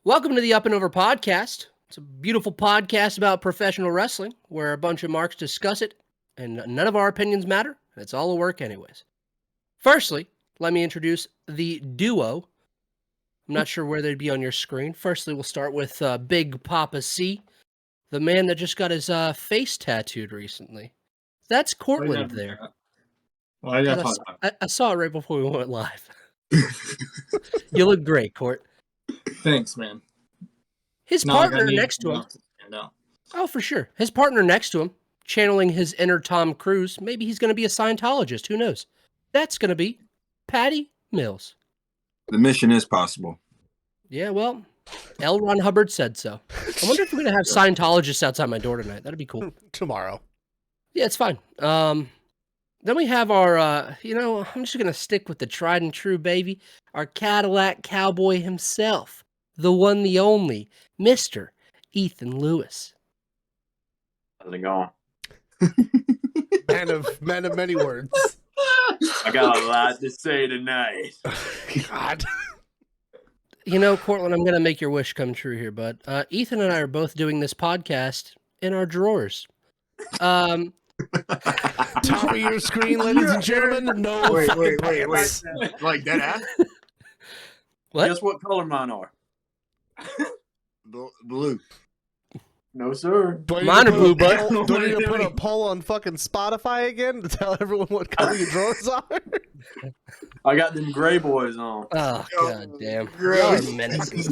Welcome to the Up and Over podcast. It's a beautiful podcast about professional wrestling where a bunch of marks discuss it and none of our opinions matter. It's all a work anyways. Firstly, let me introduce the duo. I'm not sure where they'd be on your screen. Firstly, we'll start with Big Papa C, the man that just got his face tattooed recently. That's Cortland there. Well, I saw it right before we went live. You look great, Court. Thanks, man. His partner next to him. Oh, for sure. His partner next to him, channeling his inner Tom Cruise. Maybe he's going to be a Scientologist. Who knows? That's going to be Patty Mills. The mission is possible. Yeah, well, L. Ron Hubbard said so. I wonder if we're going to have Scientologists outside my door tonight. That'd be cool. Tomorrow. Yeah, it's fine. Then we have our, I'm just going to stick with the tried and true, baby. Our Cadillac cowboy himself. The one, the only, Mr. Ethan Lewis. How's it going? Man of many words. I got a lot to say tonight. God. You know, Cortland, I'm going to make your wish come true here, but Ethan and I are both doing this podcast in our drawers. Top of your screen, ladies and gentlemen. No Wait. pants. Like that ass? What? Guess what color mine are? Blue. No, sir. Mine are blue, bud. Do I need to put a poll on fucking Spotify again to tell everyone what color your drawers are? I got them gray boys on. Oh, god damn. Y'all are menaces.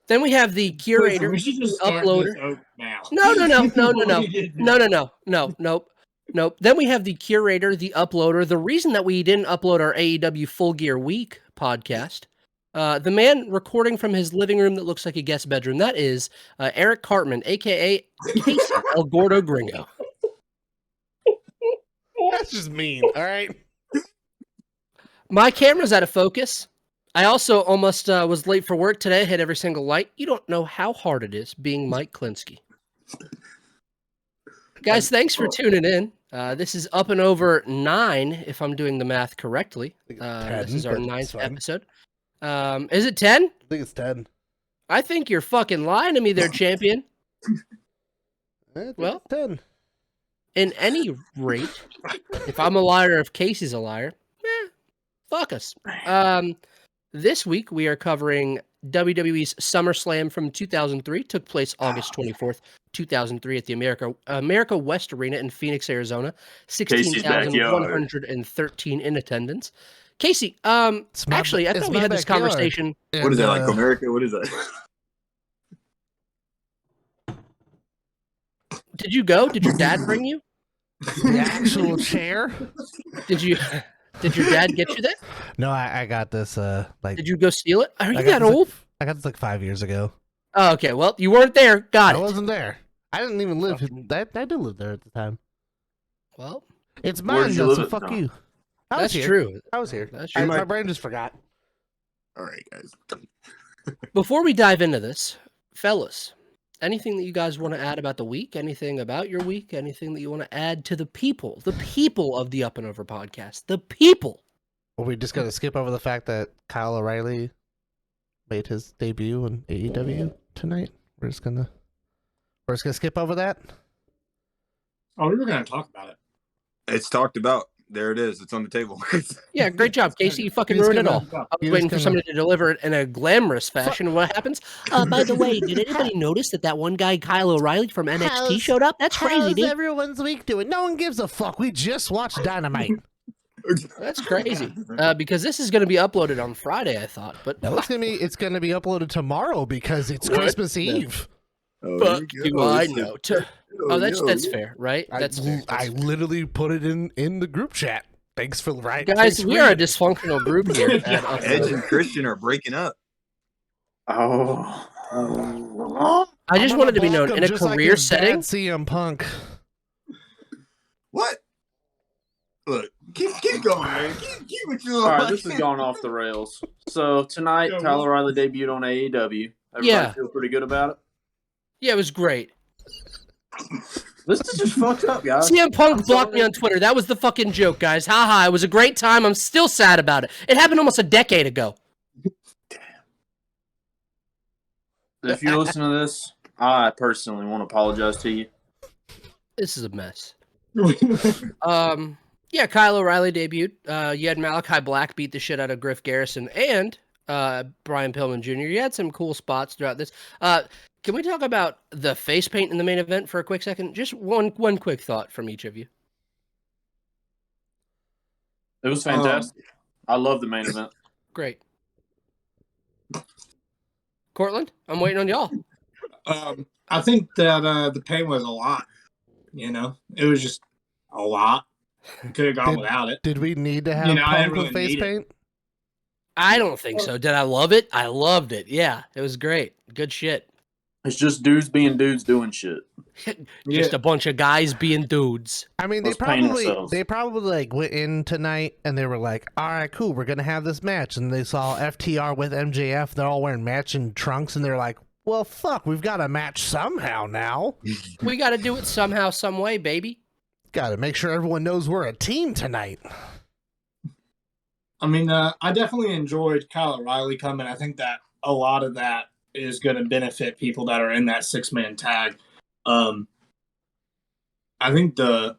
Then we have the curator, We should just start uploader. this out now. No. Then we have the curator, the uploader. The reason that we didn't upload our AEW Full Gear Week podcast, the man recording from his living room that looks like a guest bedroom, that is Eric Cartman, a.k.a. Casey El Gordo Gringo. That's just mean, all right? My camera's out of focus. I also almost was late for work today, hit every single light. You don't know how hard it is being Mike Klinsky. Guys, thanks for tuning in. This is Up and Over 9, if I'm doing the math correctly. This is our 9th episode. Is it 10? I think it's 10. I think you're fucking lying to me there, champion. Well, it's 10. In any rate, if I'm a liar, if Casey's a liar, fuck us. This week we are covering WWE's SummerSlam from 2003. Took place August 24th, 2003 at the America West Arena in Phoenix, Arizona. 16,113 in attendance. Casey, actually, I thought we had this conversation. What is that, like America? What is that? Did you go? Did your dad bring you? The actual chair? Did your dad get you that? No, I got this, Did you go steal it? Are you that old? I got this like 5 years ago. Oh, okay. Well, you weren't there. Got it. I wasn't there. I didn't even live. I did live there at the time. Well, it's mine, though, so fuck you. That's true. I was here. That's true. My brain just forgot. All right, guys. Before we dive into this, fellas, anything that you guys want to add about the week? Anything about your week? Anything that you want to add to the people of the Up and Over podcast? The people. Are we just gonna skip over the fact that Kyle O'Reilly made his debut in AEW tonight? We're just gonna skip over that. Oh, we were going to talk about it. It's talked about. There it is. It's on the table. Yeah, great job, Casey. You fucking ruined it all. I was waiting for somebody to deliver it in a glamorous fashion. What happens? By the way, did anybody notice that one guy, Kyle O'Reilly from NXT, showed up? That's crazy, dude. How's everyone's week doing? No one gives a fuck. We just watched Dynamite. That's crazy. Because this is going to be uploaded on Friday, I thought. But no, it's gonna be uploaded tomorrow because it's Christmas Eve. Fuck you, I know. That's fair, right? That's fair. I literally put it in the group chat. Thanks for guys. We are a dysfunctional group here. Edge and Christian are breaking up. Oh. I just wanted to be known in a career setting. CM Punk. What? Look, keep going, man. Keep what you All right, this is going off the rails. So tonight, Kyle O'Reilly debuted on AEW. Everybody feel pretty good about it? Yeah, it was great. This is just fucked up, guys. CM Punk blocked me on Twitter. That was the fucking joke, guys. Haha, it was a great time. I'm still sad about it. It happened almost a decade ago. If you listen to this, I personally want to apologize to you. This is a mess. Yeah, Kyle O'Reilly debuted. You had Malachi Black beat the shit out of Griff Garrison and Brian Pillman Jr. You had some cool spots throughout this. Can we talk about the face paint in the main event for a quick second? Just one quick thought from each of you. It was fantastic. I love the main event. Great. Cortland, I'm waiting on y'all. I think that the pain was a lot. It was just a lot. Could have gone without it. Did we need to have I Punk didn't with really face need it. paint? I don't think so. Did I love it? I loved it. Yeah, it was great. Good shit. It's just dudes being dudes doing shit. Just a bunch of guys being dudes. I mean, Let's paint ourselves. they probably like went in tonight and they were like, all right, cool, we're gonna have this match, and they saw FTR with MJF. They're all wearing matching trunks, and they're like, well, fuck, we've got a match somehow now. We got to do it somehow, some way, baby. Got to make sure everyone knows we're a team tonight. I mean, I definitely enjoyed Kyle O'Reilly coming. I think that a lot of that is going to benefit people that are in that 6-man tag. I think the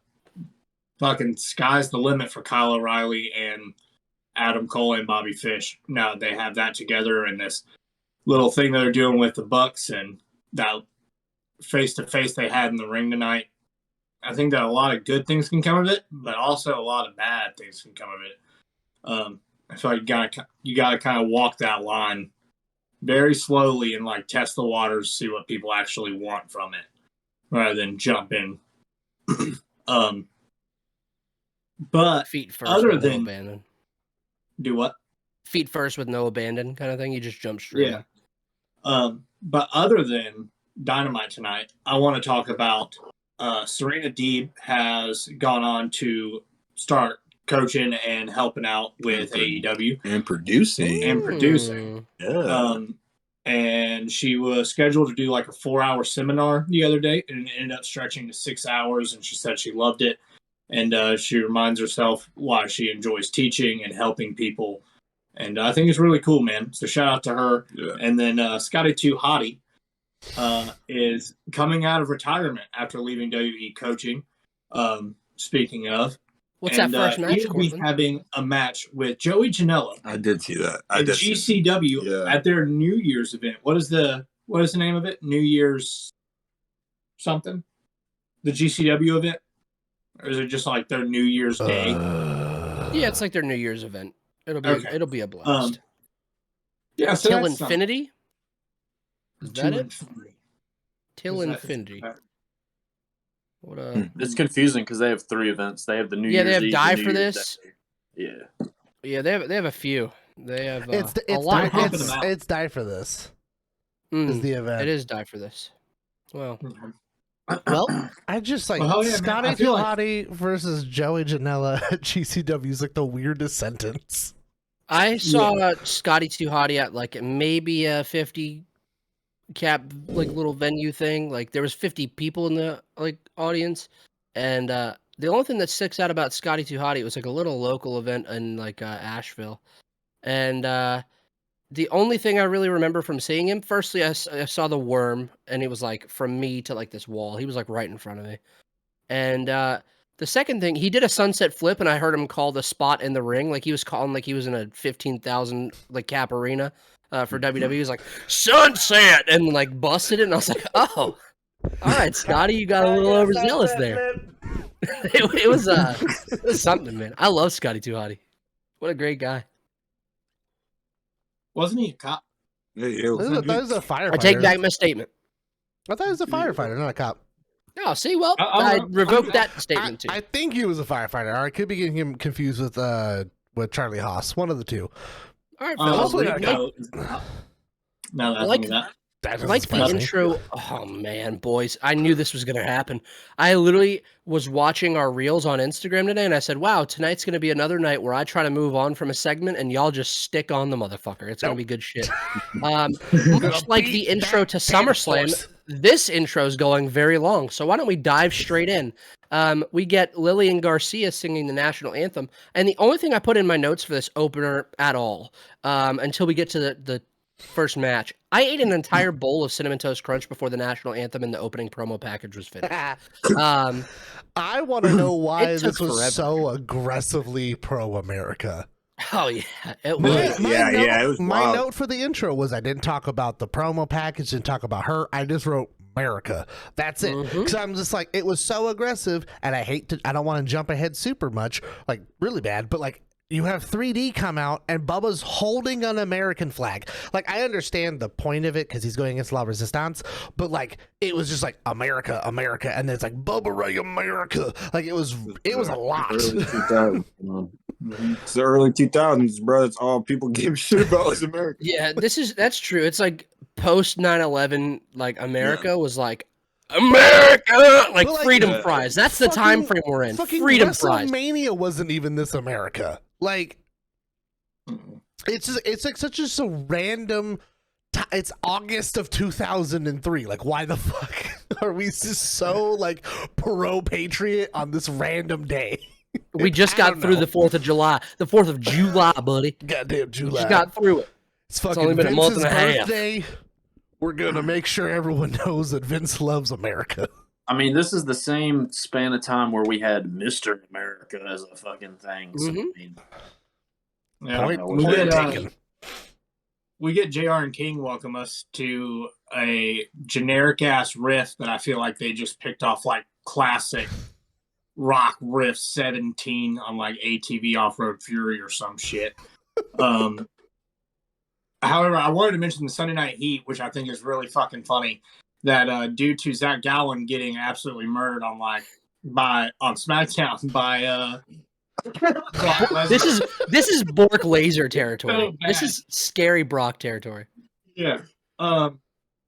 fucking sky's the limit for Kyle O'Reilly and Adam Cole and Bobby Fish. Now they have that together in this little thing that they're doing with the Bucks and that face-to-face they had in the ring tonight. I think that a lot of good things can come of it, but also a lot of bad things can come of it. I feel like you gotta kind of walk that line very slowly and like test the waters, see what people actually want from it, rather than jump in. But Feet first other with no than abandon. do what? Feet first with no abandon kind of thing. You just jump straight. Yeah. But other than Dynamite tonight, I want to talk about Serena Deeb has gone on to start coaching and helping out with AEW And producing. Yeah. And she was scheduled to do like a 4-hour seminar the other day, and it ended up stretching to 6 hours. And she said she loved it, and she reminds herself why she enjoys teaching and helping people. And I think it's really cool, man. So shout out to her. Yeah. And then Scotty Too Hottie is coming out of retirement after leaving WWE coaching. Speaking of, What's that first match, he'll be Cortland? having a match with Joey Janela I did see that. and GCW at their New Year's event. What is the name of it? New Year's something? The GCW event? Or is it just like their New Year's Day? Yeah, it's like their New Year's event. It'll be Okay. it'll be a blast. Yeah, so Till that's something. Infinity? Is that it? Infinity. Till Is that- Infinity. What It's confusing because they have 3 events. They have the New Yeah, Year's they have Eve, Die the for New Year's this. Day. Yeah. Yeah, they have a few. They have It's a lot. pumping them out. it's Die for This Mm, is the event. it is Die for this. Well, I just like Well, yeah, man, Scotty I Too feel like- Hottie versus Joey Janela at GCW is like the weirdest sentence. I saw Scotty Too Hottie at like maybe a 50 cap like little venue thing. Like there was 50 people in the like audience, and the only thing that sticks out about Scotty Too Hottie, it was like a little local event in like Asheville, and the only thing I really remember from seeing him, firstly, I saw the worm, and it was like from me to like this wall. He was like right in front of me, and the second thing, he did a sunset flip, and I heard him call the spot in the ring, like he was calling like he was in a 15,000 like cap arena for WWE. He was like sunset, and like busted it, and I was like, oh, all right, Scotty, you got a little overzealous there. it was something, man. I love Scotty Too Hottie. What a great guy. Wasn't he a cop? Yeah, I thought he was a firefighter. I take back my statement. I thought he was a firefighter, not a cop. Oh, see, well, I I don't know. revoked that statement too. I think he was a firefighter. Or I could be getting him confused with Charlie Haas. One of the two. All right, Oh, fellas. now that I like- think of that. That I doesn't like the surprise me. intro. Oh man, boys! I knew this was gonna happen. I literally was watching our reels on Instagram today, and I said, "Wow, tonight's gonna be another night where I try to move on from a segment, and y'all just stick on the motherfucker. It's gonna be good shit." Much like the intro to SummerSlam, this intro is going very long. So why don't we dive straight in? We get Lillian Garcia singing the national anthem, and the only thing I put in my notes for this opener at all, until we get to the first match. I ate an entire bowl of Cinnamon Toast Crunch before the national anthem and the opening promo package was finished. I want to know why It took this was forever. so aggressively pro-America. Oh yeah, it was. It was My wild. note for the intro was I didn't talk about the promo package, didn't talk about her. I just wrote America. That's it. Because I'm just like, it was so aggressive, and I don't want to jump ahead super much, like really bad, but like, you have 3D come out and Bubba's holding an American flag. Like, I understand the point of it because he's going against La Resistance, but like, it was just like America, America, and then it's like Bubba Ray America. Like, it was a lot. Early 2000s, It's the early 2000s, bro. It's all people give shit about was America. Yeah, that's true. It's like post 9/11, like America was like America, like, But, like, freedom fries. That's the time frame we're in. Fucking Freedom fries. WrestleMania wasn't even this America. Like, it's like such a random. It's August of 2003. Like, why the fuck are we just so like pro patriot on this random day? We just got through the 4th of July. The 4th of July, buddy. Goddamn We July. just got through it. It's fucking only been a month Vince's and a half. birthday. We're gonna make sure everyone knows that Vince loves America. I mean, this is the same span of time where we had Mr. America as a fucking thing. So, I mean, Yeah, Taken. we get JR and King welcome us to a generic ass riff that I feel like they just picked off like classic rock riff 17 on like ATV Off-Road Fury or some shit. However, I wanted to mention the Sunday Night Heat, which I think is really fucking funny. That due to Zach Gowen getting absolutely murdered on SmackDown by This is Bork Laser territory. So This bad. is scary Brock territory. Yeah.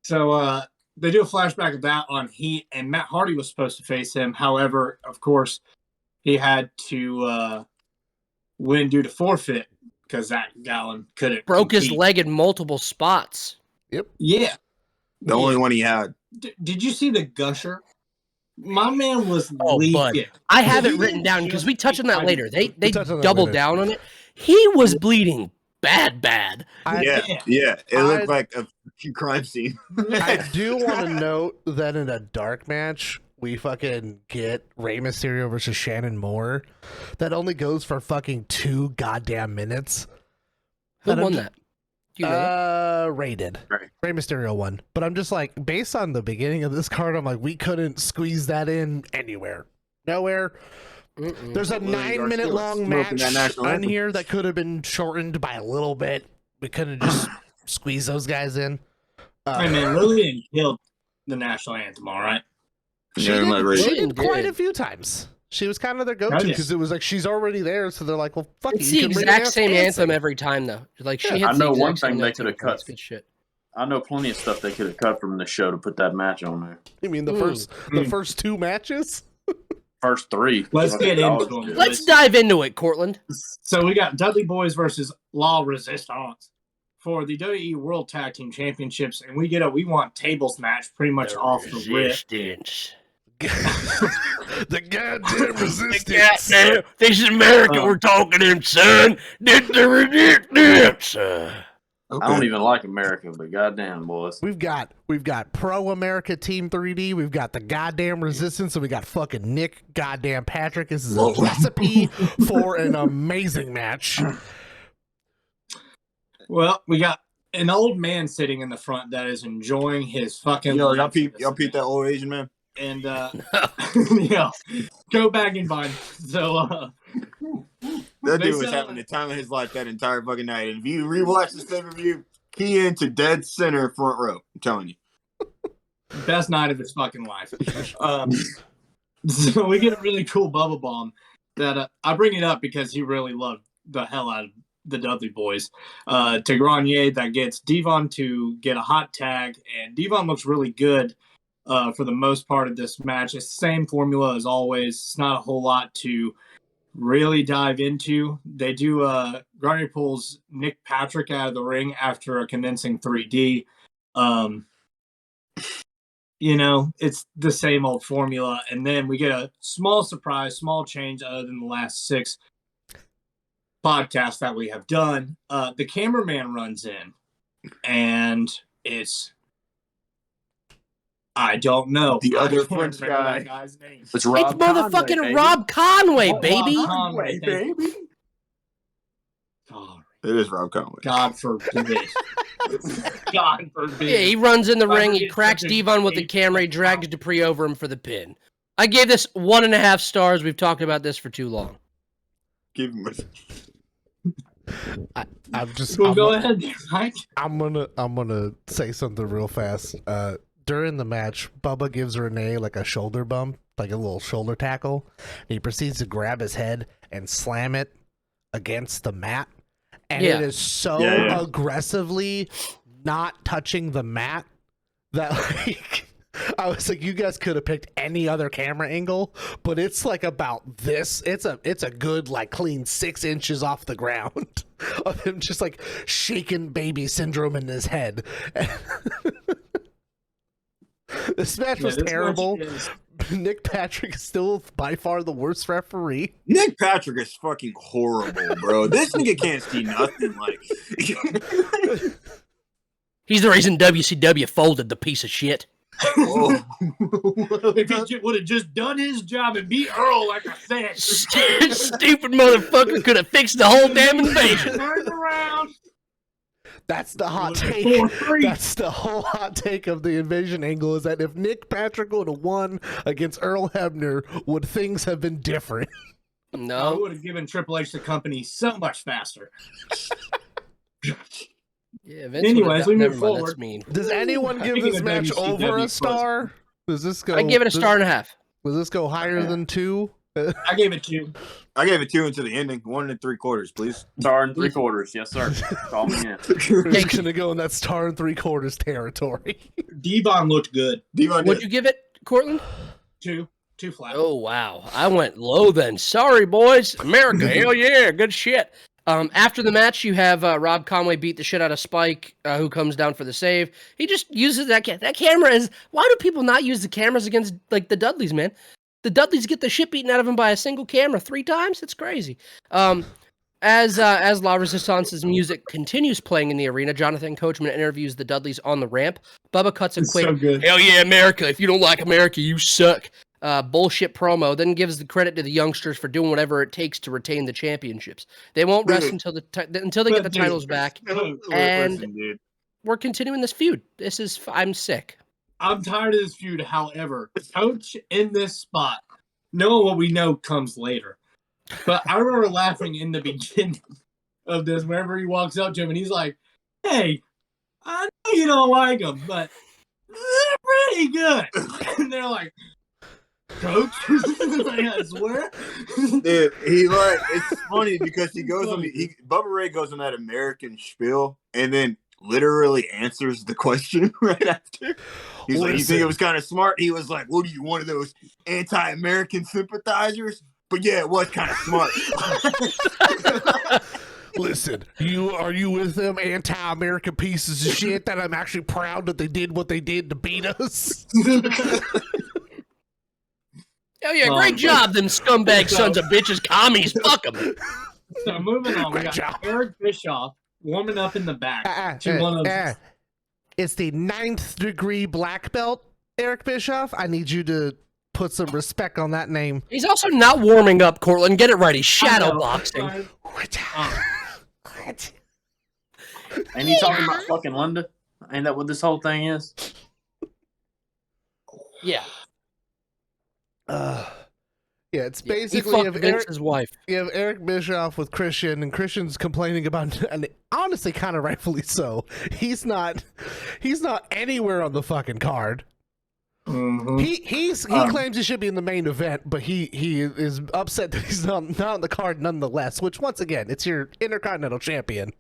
So they do a flashback of that on Heat, and Matt Hardy was supposed to face him. However, of course, he had to win due to forfeit because Zach Gowen couldn't Broke his compete. leg in multiple spots. Yeah. The only one he had. Did you see the gusher? My man was Oh, bud. leaking. I have He it written didn't down because we just touch on that keep later. They touch on that doubled later. down on it. He was bleeding bad. Yeah. It looked like a crime scene. I do want to note that in a dark match, we fucking get Rey Mysterio versus Shannon Moore. That only goes for fucking 2 goddamn minutes. Who And I'm won ju- that? Do you know? Ray did. Right. Rey Mysterio won. But I'm just like, based on the beginning of this card, I'm like, we couldn't squeeze that in anywhere. Nowhere. Mm-mm. There's a Willie 9-minute Garcia long smoking match that national on anthem. here that could have been shortened by a little bit. We couldn't just squeeze those guys in. Hey, man, Lillian killed the national anthem, all right? She Yeah, did, like Ray. she did Did. quite a few times. She was kind of their go-to Oh, yeah. because it was like she's already there, so they're like, "Well, fuck It's it, the you can bring exact Lance same Hansen. anthem every time, though. Like, she Yeah, hits I know the one exact same thing they notes could have every time. cut. It's good shit. I know plenty of stuff they could have cut from the show to put that match on there. You mean the first 2 matches? First 3. Let's get into Dollars them. did. Let's dive into it, Cortland. So we got Dudley Boyz versus La Resistance for the WWE World Tag Team Championships, and we want tables match pretty much off the rip. Resistance. The goddamn resistance. Goddamn, this is America we're talking in, son. This the resistance. I don't even like America, but goddamn, boys. We've got Pro America Team 3D. We've got the goddamn Resistance, and we got fucking Nick goddamn Patrick. This is a Whoa. recipe for an amazing match. Well, we got an old man sitting in the front that is enjoying his fucking Yo, y'all life. peep that old Asian man? And go back and find. So That They dude was said- having the time of his life that entire fucking night. And if you rewatch this pay-per-view, key into dead center front row. I'm telling you. best night of his fucking life. So we get a really cool Bubba Bomb that I bring it up because he really loved the hell out of the Dudley Boys. To Grenier that gets Devon to get a hot tag, and Devon looks really good for the most part of this match. It's the same formula as always. It's not a whole lot to really dive into. They do Grenier pulls Nick Patrick out of the ring after a convincing 3D. You know, it's the same old formula. And then we get a small surprise, small change other than the last 6 podcasts that we have done. The cameraman runs in and it's I don't know The other I can't French remember guy. that guy's name. It's Rob It's motherfucking Conway, Rob Conway, baby. Rob Conway, baby. Oh, It is Rob Conway. God forbid. God forbid. Yeah, he runs in the Whoever ring, he gets cracks such a Devon with the big camera, he drags Dupree over him for the pin. I gave this 1.5 stars. We've talked about this for too long. Give him I'm just. Well, go ahead, Mike. I'm gonna say something real fast. During the match, Bubba gives Renee like a shoulder bump, like a little shoulder tackle. And he proceeds to grab his head and slam it against the mat. And it is so aggressively not touching the mat that like I was like, you guys could have picked any other camera angle, but it's like about this. It's a good like clean 6 inches off the ground of him just like shaking baby syndrome in his head. This match was terrible. Nick Patrick is still by far the worst referee. Nick Patrick is fucking horrible, bro. This nigga can't see nothing. Like, He's the reason WCW folded, the piece of shit. oh. If he would have just done his job and beat Earl like I said. Stupid motherfucker could have fixed the whole damn invasion. Turned around. That's the hot take. 4-3. That's the whole hot take of the invasion angle is that if Nick Patrick would have won against Earl Hebner, would things have been different? I No. would have given Triple H the company so much faster. Yeah, Vince Anyways, we move never mind, that's forward. mean. Does anyone give Speaking this of match WCW over a first. star? Does this go? I give it a 1.5 stars. Does this go higher than 2? I gave it 2. I gave it 2 into the ending. 1 3/4, please. Star and 3/4. Yes, sir. Call me in. We're gonna go in that star and 3/4 territory. Devon looked good. Devon What'd did. you give it, Cortland? 2 flat. Oh, wow. I went low then. Sorry, boys. America, hell yeah, good shit. After the match, you have Rob Conway beat the shit out of Spike, who comes down for the save. He just uses that camera is. Why do people not use the cameras against like the Dudleys, man? The Dudleys get the shit beaten out of them by a single camera 3 times. It's crazy. As La Resistance's music continues playing in the arena, Jonathan Coachman interviews the Dudleys on the ramp. Bubba cuts a It's quick, so good. "Hell yeah, America! If you don't like America, you suck." Bullshit promo. Then gives the credit to the youngsters for doing whatever it takes to retain the championships. They won't rest until they get the titles back. And Listen, dude. we're continuing this feud. I'm sick. I'm tired of this feud. However, Coach in this spot, knowing what we know comes later. But I remember laughing in the beginning of this whenever he walks up to him and he's like, "Hey, I know you don't like them, but they're pretty good." And they're like, "Coach?" Like, I swear. Dude, he like it's funny because he goes on Bubba Ray goes on that American spiel and then literally answers the question right after. He's like, "You think it was kind of smart?" He was like, "What are you, one of those anti-American sympathizers?" But yeah, it was kind of smart. Listen, are you with them anti-American pieces of shit that I'm actually proud that they did what they did to beat us? Hell yeah, great job, them scumbag sons of bitches, commies. Fuck them. So moving on, we Great got job. Eric Bischoff warming up in the back. to one of It's the 9th degree black belt, Eric Bischoff. I need you to put some respect on that name. He's also not warming up, Cortland. Get it right. He's shadow boxing. Ain't he talking about fucking Linda? Ain't that what this whole thing is? Yeah. Yeah, it's He basically fucked you have Vince's wife. you have Eric Bischoff with Christian, and Christian's complaining about, and honestly, kind of rightfully so. He's not anywhere on the fucking card. Mm-hmm. He claims he should be in the main event, but he is upset that he's not on the card nonetheless. Which once again, it's your Intercontinental Champion.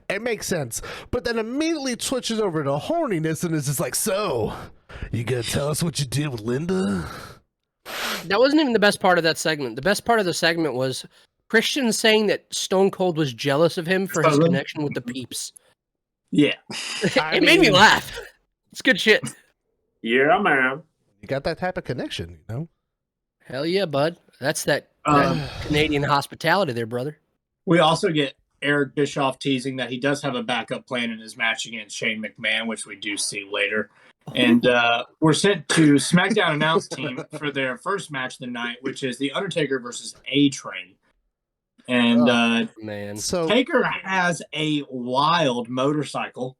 It makes sense, but then immediately switches over to horniness and is just like, "So, you gonna tell us what you did with Linda?" That wasn't even the best part of that segment. The best part of the segment was Christian saying that Stone Cold was jealous of him for his connection with the peeps. Yeah. It made me laugh. It's good shit. Yeah, man. You got that type of connection, you know? Hell yeah, bud. That's that Um, Canadian hospitality there, brother. We also get Eric Bischoff teasing that he does have a backup plan in his match against Shane McMahon, which we do see later. And we're sent to SmackDown announce team for their first match of the night, which is The Undertaker versus A-Train. And man, So Taker has a wild motorcycle.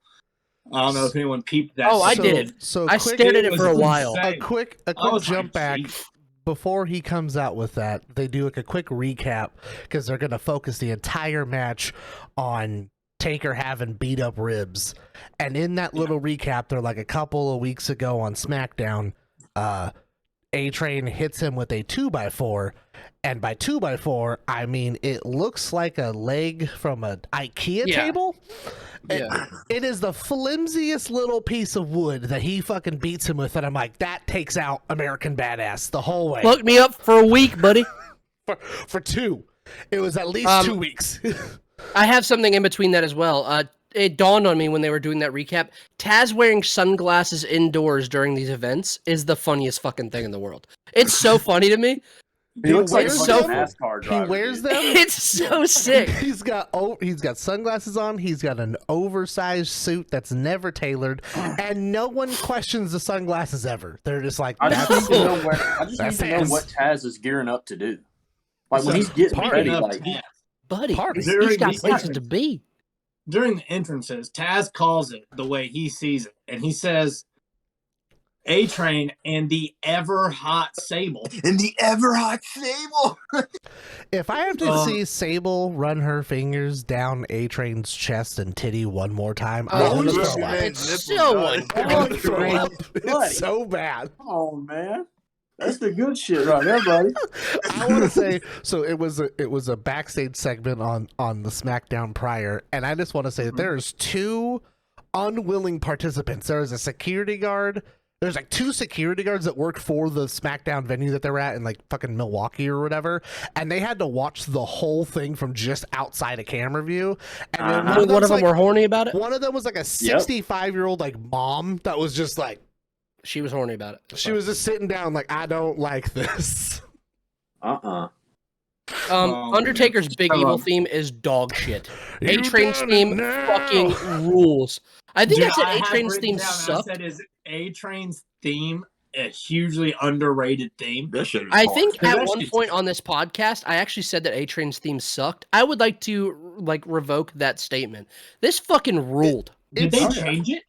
I don't know if anyone peeped that. Oh, I so- did. So I quick, stared at it was for a while. insane. a quick I was jump back. like, "Jeez." Before he comes out with that, they do like a quick recap because they're going to focus the entire match on Taker having beat up ribs. And in that little recap, they're like a couple of weeks ago on SmackDown, A-Train hits him with a 2x4. And by 2x4, I mean it looks like a leg from an IKEA Yeah. table. Yeah. It is the flimsiest little piece of wood that he fucking beats him with, and I'm like, that takes out American Badass the whole way. Fucked me up for a week, buddy. For 2. It was at least 2 weeks. I have something in between that as well. It dawned on me when they were doing that recap. Taz wearing sunglasses indoors during these events is the funniest fucking thing in the world. It's so funny to me. He looks like a wears fucking them. NASCAR He driver. wears dude. them. It's so sick. He's got sunglasses on. He's got an oversized suit that's never tailored, and no one questions the sunglasses ever. They're just like, I just that's need to know what Taz. Taz is gearing up to do. Like when So, he's getting party ready, Speaking of like Taz, Buddy, Party. he's got During places the- to be. during the entrances, Taz calls it the way he sees it, and he says, A-Train and the ever hot Sable. And the ever hot Sable. If I have to see Sable run her fingers down A-Train's chest and titty one more time, Oh, I'm gonna yeah. throw up. It's Nipple so nut. un- I'm gonna throw up. Buddy. It's so bad. come on, man. That's the good shit right there, buddy. I want to say so. It was a backstage segment on the SmackDown prior, and I just want to say that there's 2 unwilling participants. There is a security guard. There's like 2 security guards that work for the SmackDown venue that they're at in like fucking Milwaukee or whatever, and they had to watch the whole thing from just outside of camera view. And then Uh-huh. One of them like, were horny about it. one of them was like a 65-year-old like mom that was just like, She was horny about it. she was just sitting down like, I don't like this. Undertaker's big Come evil on. theme is dog shit. You A-Train's done theme it now. fucking rules. I think Dude, I said have A-Train's written theme down, I sucked. said, is A-Train's theme a hugely underrated theme? That shit was I hard. think Cause at that one shit's- point on this podcast, I actually said that A-Train's theme sucked. I would like to revoke that statement. This fucking ruled. Did they It's- change it?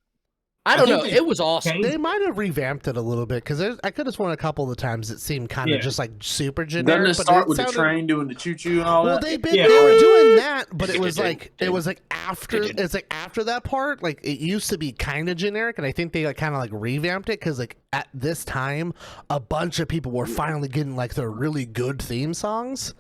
I don't think know. they It was awesome. changed They might have revamped it a little bit because I could have sworn a couple of the times it seemed kind of Yeah. just like super Doesn't generic. it but start with sounded- the train doing the choo choo and all Well, that? they Yeah. were doing that, but it was like after it's like after that part. Like it used to be kind of generic, and I think they like kind of like revamped it because like at this time, a bunch of people were finally getting like their really good theme songs.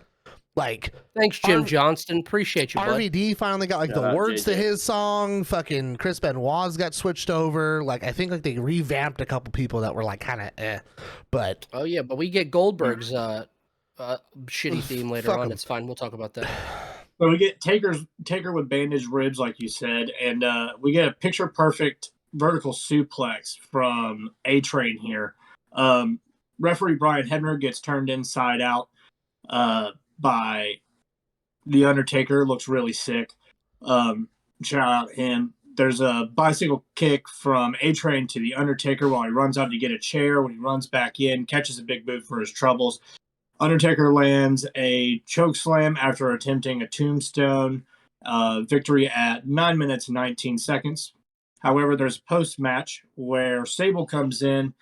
Like Thanks, Jim R- Johnston. Appreciate you, bud. RVD finally got like Shout the out words to JJ. his song. Fucking Chris Benoit's got switched over. Like I think like they revamped a couple people that were like kind of but Oh yeah, but we get Goldberg's shitty theme later Fuck on. 'em. It's fine. We'll talk about that. So we get Taker with bandaged ribs, like you said, and we get a picture perfect vertical suplex from A-Train here. Referee Brian Hebner gets turned inside out by the Undertaker. Looks really sick. Shout out him. There's a bicycle kick from A-Train to the Undertaker while he runs out to get a chair. When he runs back in, catches a big boot for his troubles. Undertaker lands a choke slam after attempting a tombstone. Victory at 9 minutes and 19 seconds. However, there's a post-match where Sable comes in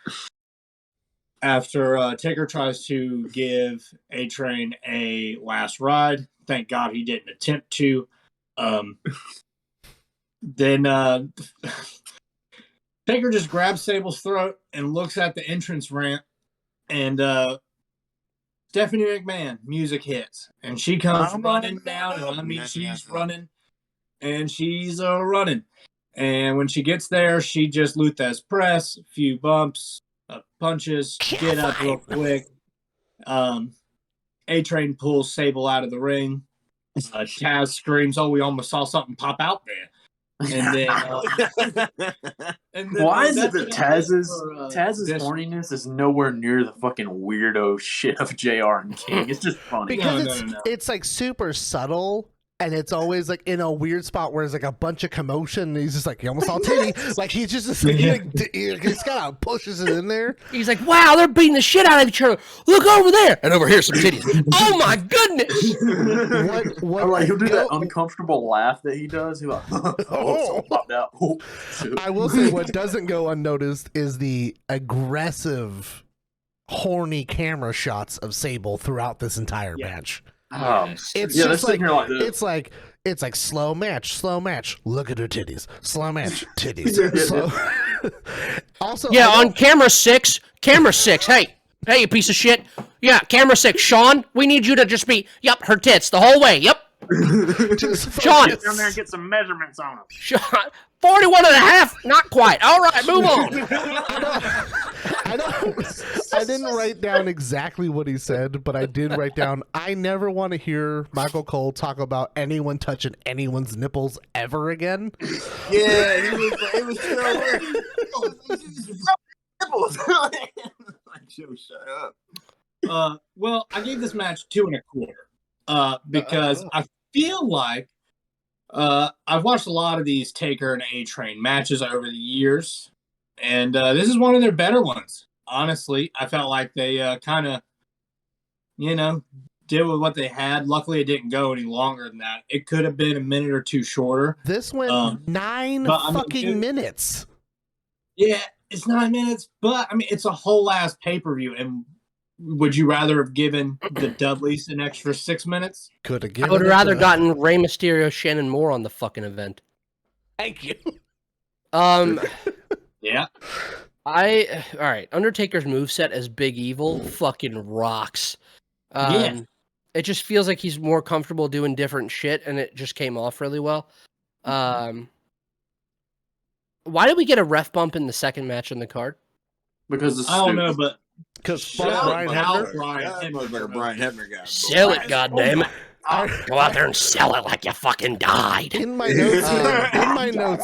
after Taker tries to give A-Train a last ride. Thank God he didn't attempt to. Then Taker just grabs Sable's throat and looks at the entrance ramp, and Stephanie McMahon music hits, and she comes running down. And I mean, she's running, and she's running. And when she gets there, she just Luthez press, a few bumps, punches, get up real quick. A-Train pulls Sable out of the ring. Taz screams, "Oh, we almost saw something pop out there." And then, Why is it that Taz's this- horniness is nowhere near the fucking weirdo shit of JR and King? It's just funny. because No. it's like super subtle and it's always like in a weird spot where there's like a bunch of commotion, and he's just like, you almost saw titty. Like he's just like, he just kind of pushes it in there. He's like, wow, they're beating the shit out of each other. Look over there, and over here's some titties. Oh my goodness! What Like he'll do that uncomfortable laugh that he does. He's like, oh, popped out. Oh, I will say what doesn't go unnoticed is the aggressive, horny camera shots of Sable throughout this entire match. It's just like, it's like slow match. Look at her titties. Slow match, titties. Slow. Also, yeah, on camera 6. Hey, you piece of shit. Yeah, camera 6. Sean, we need you to just be, yep, her tits the whole way. Yep. Sean, get down there and get some measurements on them. Sean, 41 and a half. Not quite. All right, move on. I didn't write down exactly what he said, but I did write down, I never want to hear Michael Cole talk about anyone touching anyone's nipples ever again. Yeah, it was so weird. Nipples. Like, Joe, shut up. Well, I gave this match 2 1/4 because I feel like I've watched a lot of these Taker and A-Train matches over the years, and this is one of their better ones. Honestly, I felt like they kind of, did with what they had. Luckily, it didn't go any longer than that. It could have been a minute or 2 shorter. This went 9 minutes. Yeah, it's 9 minutes, but I mean, it's a whole ass pay-per-view, and would you rather have given the Dudleys an extra 6 minutes? Could have given. I would have rather gotten Rey Mysterio, Shannon Moore on the fucking event. Thank you. Yeah. All right. Undertaker's moveset as Big Evil fucking rocks. It just feels like he's more comfortable doing different shit, and it just came off really well. Why did we get a ref bump in the second match on the card? Because I don't know, but because Brian Hebner. Brian Hebner guy. Sell it, goddammit. Go out there and sell it like you fucking died. In my notes,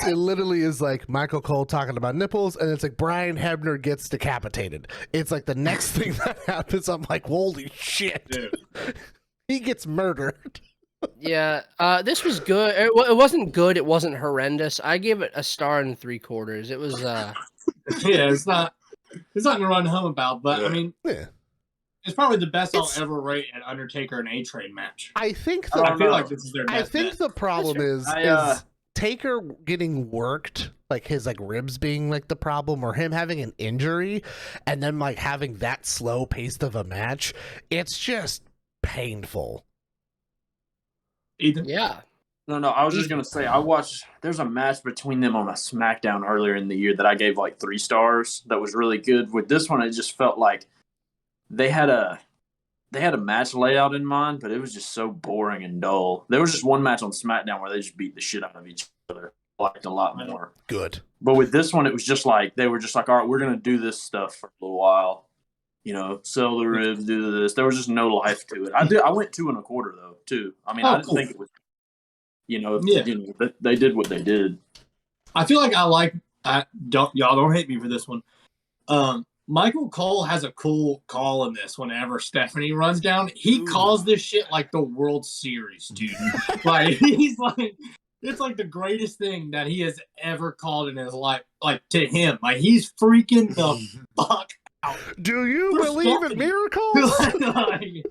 it literally is like Michael Cole talking about nipples, and it's like Brian Hebner gets decapitated. It's like the next thing that happens, I'm like, holy shit. Dude. He gets murdered. Yeah, this was good. It wasn't good. It wasn't horrendous. I gave it a 1 3/4. It was. Yeah, it's not to run home about, but I mean, it's probably the best I'll ever rate an Undertaker and A-Train match. I think. I feel like this is their best. I think the problem is Taker getting worked, like his ribs being like the problem, or him having an injury, and then like having that slow pace of a match. It's just painful. Ethan? Yeah. No, I was just going to say, there's a match between them on a SmackDown earlier in the year that I gave like 3 stars that was really good. With this one, it just felt like they had a match layout in mind, but it was just so boring and dull. There was just one match on SmackDown where they just beat the shit out of each other. I liked a lot more. Good. But with this one, it was just like, they were just like, all right, we're going to do this stuff for a little while. Sell the ribs, do this. There was just no life to it. I went 2 1/4 though, too. I mean, I didn't think it was, they did what they did. I feel like y'all don't hate me for this one. Michael Cole has a cool call in this whenever Stephanie runs down. He calls this shit like the World Series, dude. Like, he's like, it's like the greatest thing that he has ever called in his life. Like, to him. Like, he's freaking the fuck out. Do you believe in miracles? Like,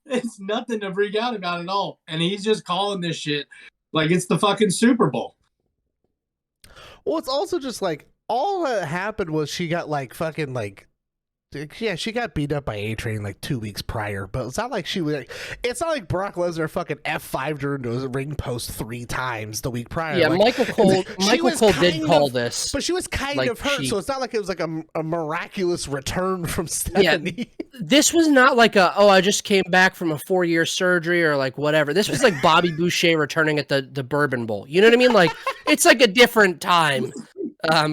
it's nothing to freak out about at all. And he's just calling this shit like it's the fucking Super Bowl. Well, it's also just like, all that happened was she got she got beat up by A-Train like 2 weeks prior, but it's not like it's not like Brock Lesnar fucking F5'd her into a ring post 3 times the week prior. Yeah, like, Michael Cole did call this. But she was kind of hurt, so it's not like it was like a miraculous return from Stephanie. Yeah, this was not like I just came back from a 4-year surgery or like whatever. This was like Bobby Boucher returning at the Bourbon Bowl. You know what I mean? Like, it's like a different time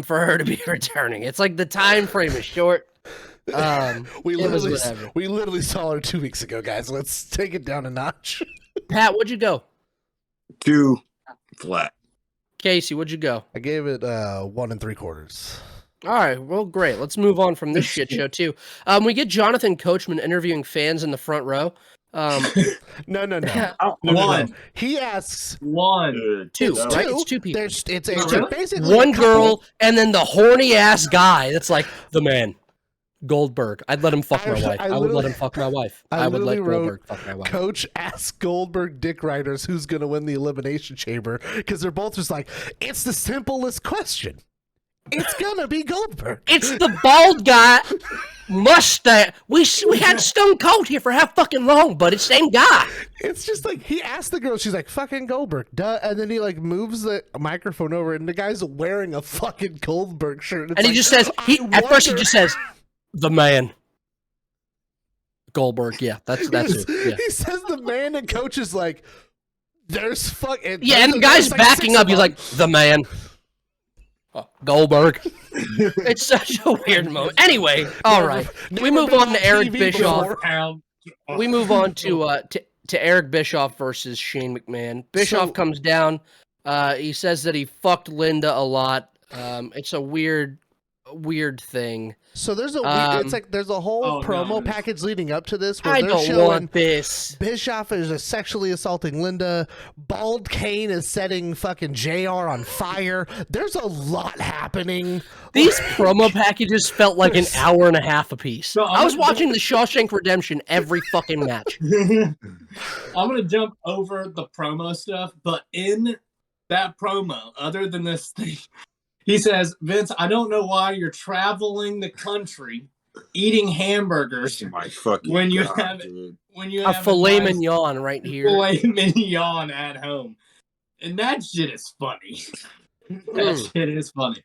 for her to be returning. It's like the time frame is short. We literally saw her 2 weeks ago, guys. Let's take it down a notch. Pat, what'd you go? 2 flat. Casey, what'd you go? I gave it 1 3/4. All right, well, great. Let's move on from this shit show too. We get Jonathan Coachman interviewing fans in the front row. No. One. He asks One. Two, No. right? It's two people. It's really? basically One a couple. girl and then the horny ass guy. That's like the man. Goldberg. I'd let him fuck my wife. I would let him fuck my wife. I would let Goldberg fuck my wife. Coach asks Goldberg dick riders who's going to win the Elimination Chamber because they're both just like, it's the simplest question. It's going to be Goldberg. It's the bald guy. Mustache. We had Stone Cold here for how fucking long, but it's the same guy. It's just like he asked the girl, she's like, fucking Goldberg, duh. And then he like moves the microphone over, and the guy's wearing a fucking Goldberg shirt. And he just says, at first he just says, the man. Goldberg, yeah, that's it. Yeah. He says the man, and Coach is like, there's fucking. Yeah, and the guy's backing up. He's like, the man. Goldberg. It's such a weird moment. Anyway, all right. We move on to Eric Bischoff. We move on to Eric Bischoff versus Shane McMahon. Bischoff comes down. He says that he fucked Linda a lot. It's a weird thing. So there's a it's like there's a whole promo package leading up to this where I they're don't showing want this. Bischoff is sexually assaulting Linda. Bald Kane is setting fucking JR on fire. There's a lot happening. These promo packages felt like an hour and a half apiece. So I was watching the Shawshank Redemption every fucking match. I'm gonna jump over the promo stuff, but in that promo, other than this thing, he says, Vince, I don't know why you're traveling the country eating hamburgers My fucking when you God, have dude. A filet mignon right here. filet mignon at home. And that shit is funny. That shit is funny.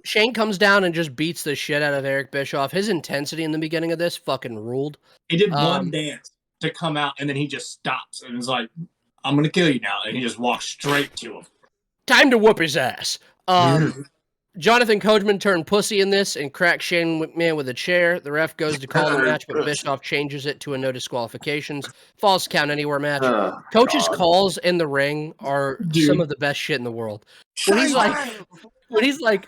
Shane comes down and just beats the shit out of Eric Bischoff. His intensity in the beginning of this fucking ruled. He did one dance to come out, and then he just stops and is like, I'm going to kill you now. And he just walks straight to him. Time to whoop his ass. Jonathan Coachman turned pussy in this and cracked Shane McMahon with a chair. The ref goes to call the match, but Bischoff changes it to a no disqualifications. Falls count anywhere match. Coach's calls in the ring are some of the best shit in the world. When he's like,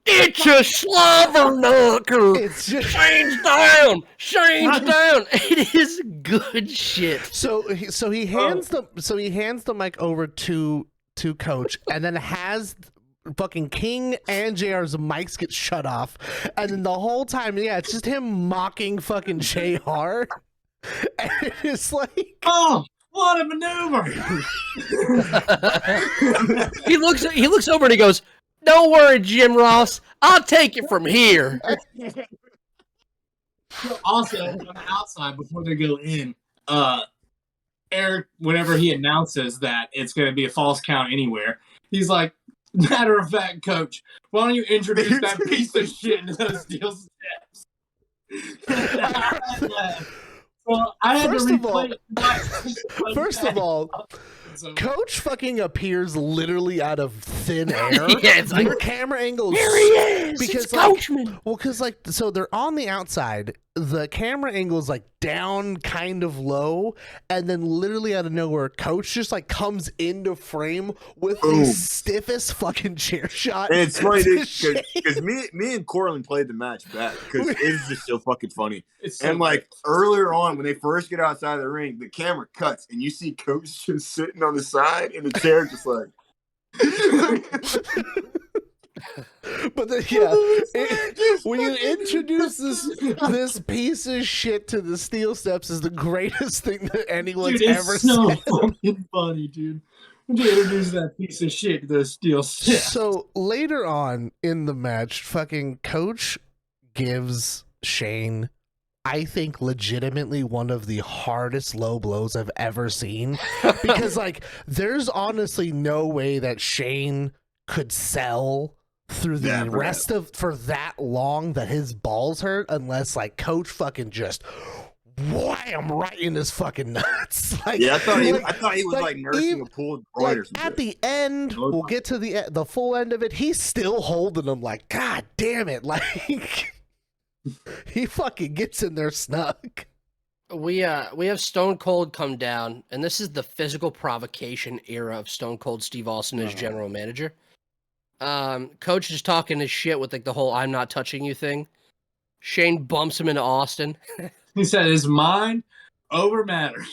it's a slobber knocker. It's just Shane's down. It is good shit. so he hands the mic over to Coach, and then has fucking King and JR's mics get shut off, and then the whole time, it's just him mocking fucking JR, and it's like, oh, what a maneuver! He looks over and he goes, "Don't worry, Jim Ross, I'll take it from here." Also, on the outside, before they go in, Eric, whenever he announces that it's going to be a false count anywhere, he's like, matter of fact, Coach, why don't you introduce that piece of shit into those steel steps? Well, I had First to of all- replay. First of all, Coach fucking appears literally out of thin air. Yeah, it's like, Their camera angles. here he is. Because It's like, Coachman. well, because like, so they're on the outside. The camera angle is like down, kind of low, and then literally out of nowhere, Coach just like comes into frame with Boom. the stiffest fucking chair shot. And it's funny to because me and Corlin played the match back because it is just so fucking funny. It's so And like earlier on, when they first get outside the ring, the camera cuts and you see Coach just sitting on the side in the chair, just like. But then, when you introduce this piece of shit to the steel steps is the greatest thing that anyone's dude, ever it's so said. fucking funny, dude. When you introduce that piece of shit to those steel steps. So later on in the match, fucking Coach gives Shane, I think, legitimately one of the hardest low blows I've ever seen. Because like, there's honestly no way that Shane could sell through the rest of for that long that his balls hurt unless like Coach fucking just wham right in his fucking nuts. Like, Yeah, I thought he was like nursing a pulled groin or something. at the end, we'll get to the full end of it. He's still holding them. Like, God damn it! Like, he fucking gets in there snug. We have Stone Cold come down, and this is the physical provocation era of Stone Cold Steve Austin as general manager. Coach is talking his shit with like the whole "I'm not touching you" thing. Shane bumps him into Austin. He said his mind over matter.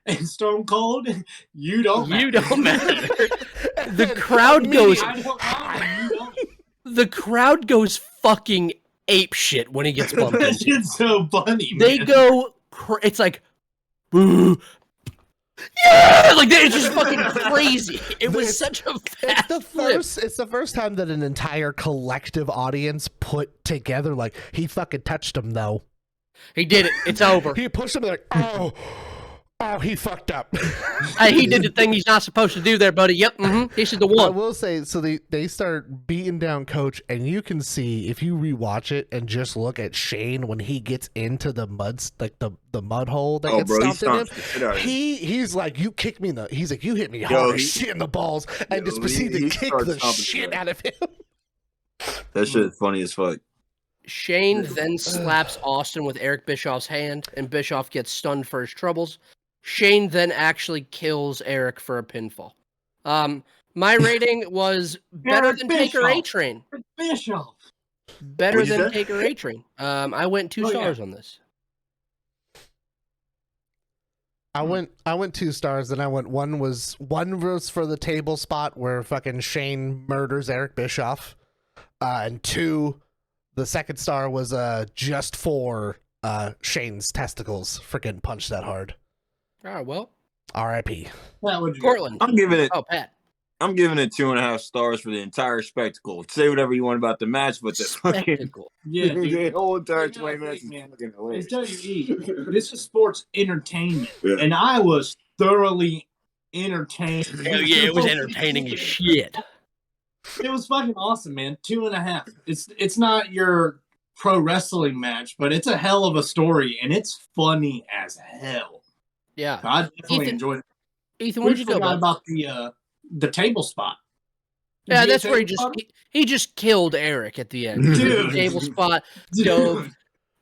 And Stone Cold, you don't matter. You don't matter. The crowd goes. I don't matter. You don't. The crowd goes fucking ape shit when he gets bumped That into. shit's so funny, They man. go. It's like, boo. Yeah, like it's just fucking crazy. It was such a fast flip. It's the first time that an entire collective audience put together, like, he fucking touched him though. He did it. It's over. He pushed him like, oh, he fucked up. He did the thing he's not supposed to do there, buddy. Yep. This is the I one. will say, so they start beating down Coach, and you can see if you rewatch it and just look at Shane when he gets into the mud, like the mud hole that gets stomped in him. He's like, you kicked me in the. He's like, you hit me hard as shit in the balls, and just proceed to kick the shit out of him. That shit is funny as fuck. Shane then slaps Austin with Eric Bischoff's hand, and Bischoff gets stunned for his troubles. Shane then actually kills Eric for a pinfall. My rating was better Eric than Taker Bischoff. A-Train. Bischoff. Better What'd you than say? Taker A-Train. I went 2 stars on this. I went 2 stars, and I went one was for the table spot where fucking Shane murders Eric Bischoff, and 2, the second star was just for Shane's testicles for getting punched that hard. All right, well, R.I.P. That would you Cortland. I'm giving it. Oh, Pat. I'm giving it 2.5 stars for the entire spectacle. Say whatever you want about the match, but the fucking Spectacle. Yeah, dude. the whole entire You gotta 20 minutes is think, man. fucking hilarious. It's WWE. This is sports entertainment. Yeah. And I was thoroughly entertained. Hell yeah, it was entertaining as shit. It was fucking awesome, man. 2.5. It's not your pro wrestling match, but it's a hell of a story, and it's funny as hell. Yeah. I definitely Ethan, enjoyed it. Ethan, We where'd you go, forgot bud? about the table spot. Yeah, Did you that's get where table spot? he just killed Eric at the end. Dude. Table spot, Dude. dove,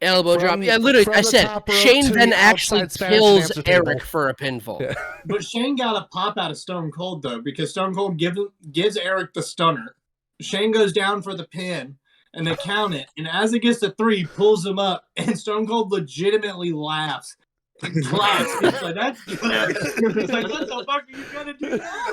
elbow drop. From- Yeah, literally, from I the said top rope Shane to then the actually outside Spanish kills announcer table. Eric for a pinfall. Yeah. But Shane got a pop out of Stone Cold, though, because Stone Cold gives Eric the stunner. Shane goes down for the pin, and they count it. And as it gets to 3, pulls him up, and Stone Cold legitimately laughs. He's like, that's good. He's like, what the fuck are you going to do now?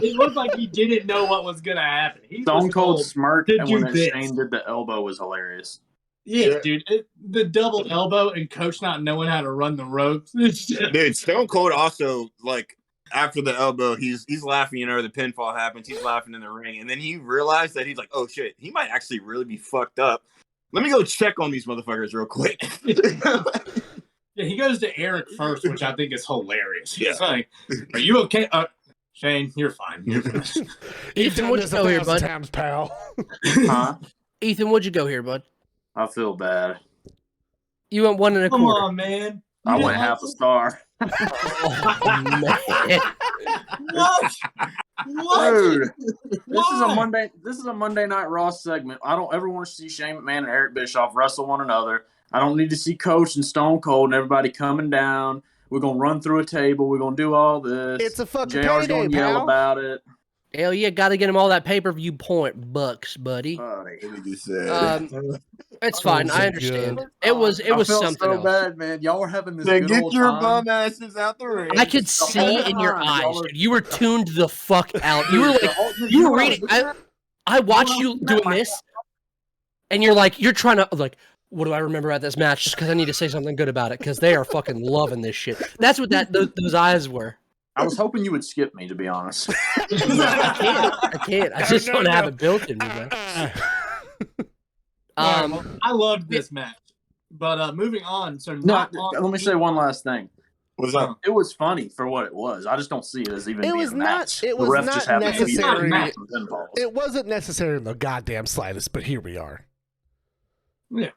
It looked like he didn't know what was going to happen. He Stone was Cold told smirk, to and do when this. Shane did the elbow was hilarious. Yeah, dude. The double elbow and Coach not knowing how to run the ropes. It's just- Dude, Stone Cold also, like, after the elbow, he's laughing, the pinfall happens, he's laughing in the ring, and then he realized that he's like, oh shit, he might actually really be fucked up. Let me go check on these motherfuckers real quick. Yeah, he goes to Eric first, which I think is hilarious. He's Yeah. like, are you okay? Shane, you're fine. You're fine. Ethan, what'd you go here, bud? Times, pal. Huh? Ethan, what'd you go here, bud? I feel bad. You went 1 1/4. Come on, man. I You went didn't half a like star. Oh, man. it? What? What? Dude, this is a Why? Monday Night Raw segment. I don't ever want to see Shane McMahon and Eric Bischoff wrestle one another. I don't need to see Coach and Stone Cold and everybody coming down. We're gonna run through a table. We're gonna do all this. It's a fucking JR's payday, gonna yell pal. about it. Hell yeah, got to get him all that pay-per-view point bucks, buddy. It's fine. so I understand. good. It was I felt something so else. bad, man. Y'all were having this Then good get old your time. bum asses out the ring. I could see in your eyes, dude. You were tuned the fuck out. You were like, you were reading. I watched you doing this, and you're trying to like, what do I remember about this match? Just because I need to say something good about it, because they are fucking loving this shit. That's what those eyes were. I was hoping you would skip me, to be honest. I can't. I just don't have it built in me, man. I loved this match. But moving on. So No, not on- let me say one last thing. What's up? It was funny for what it was. I just don't see it as even It being was a not- match. it The was ref not just happened to be necessary. making pinfalls. It wasn't necessary in the goddamn slightest, but here we are. I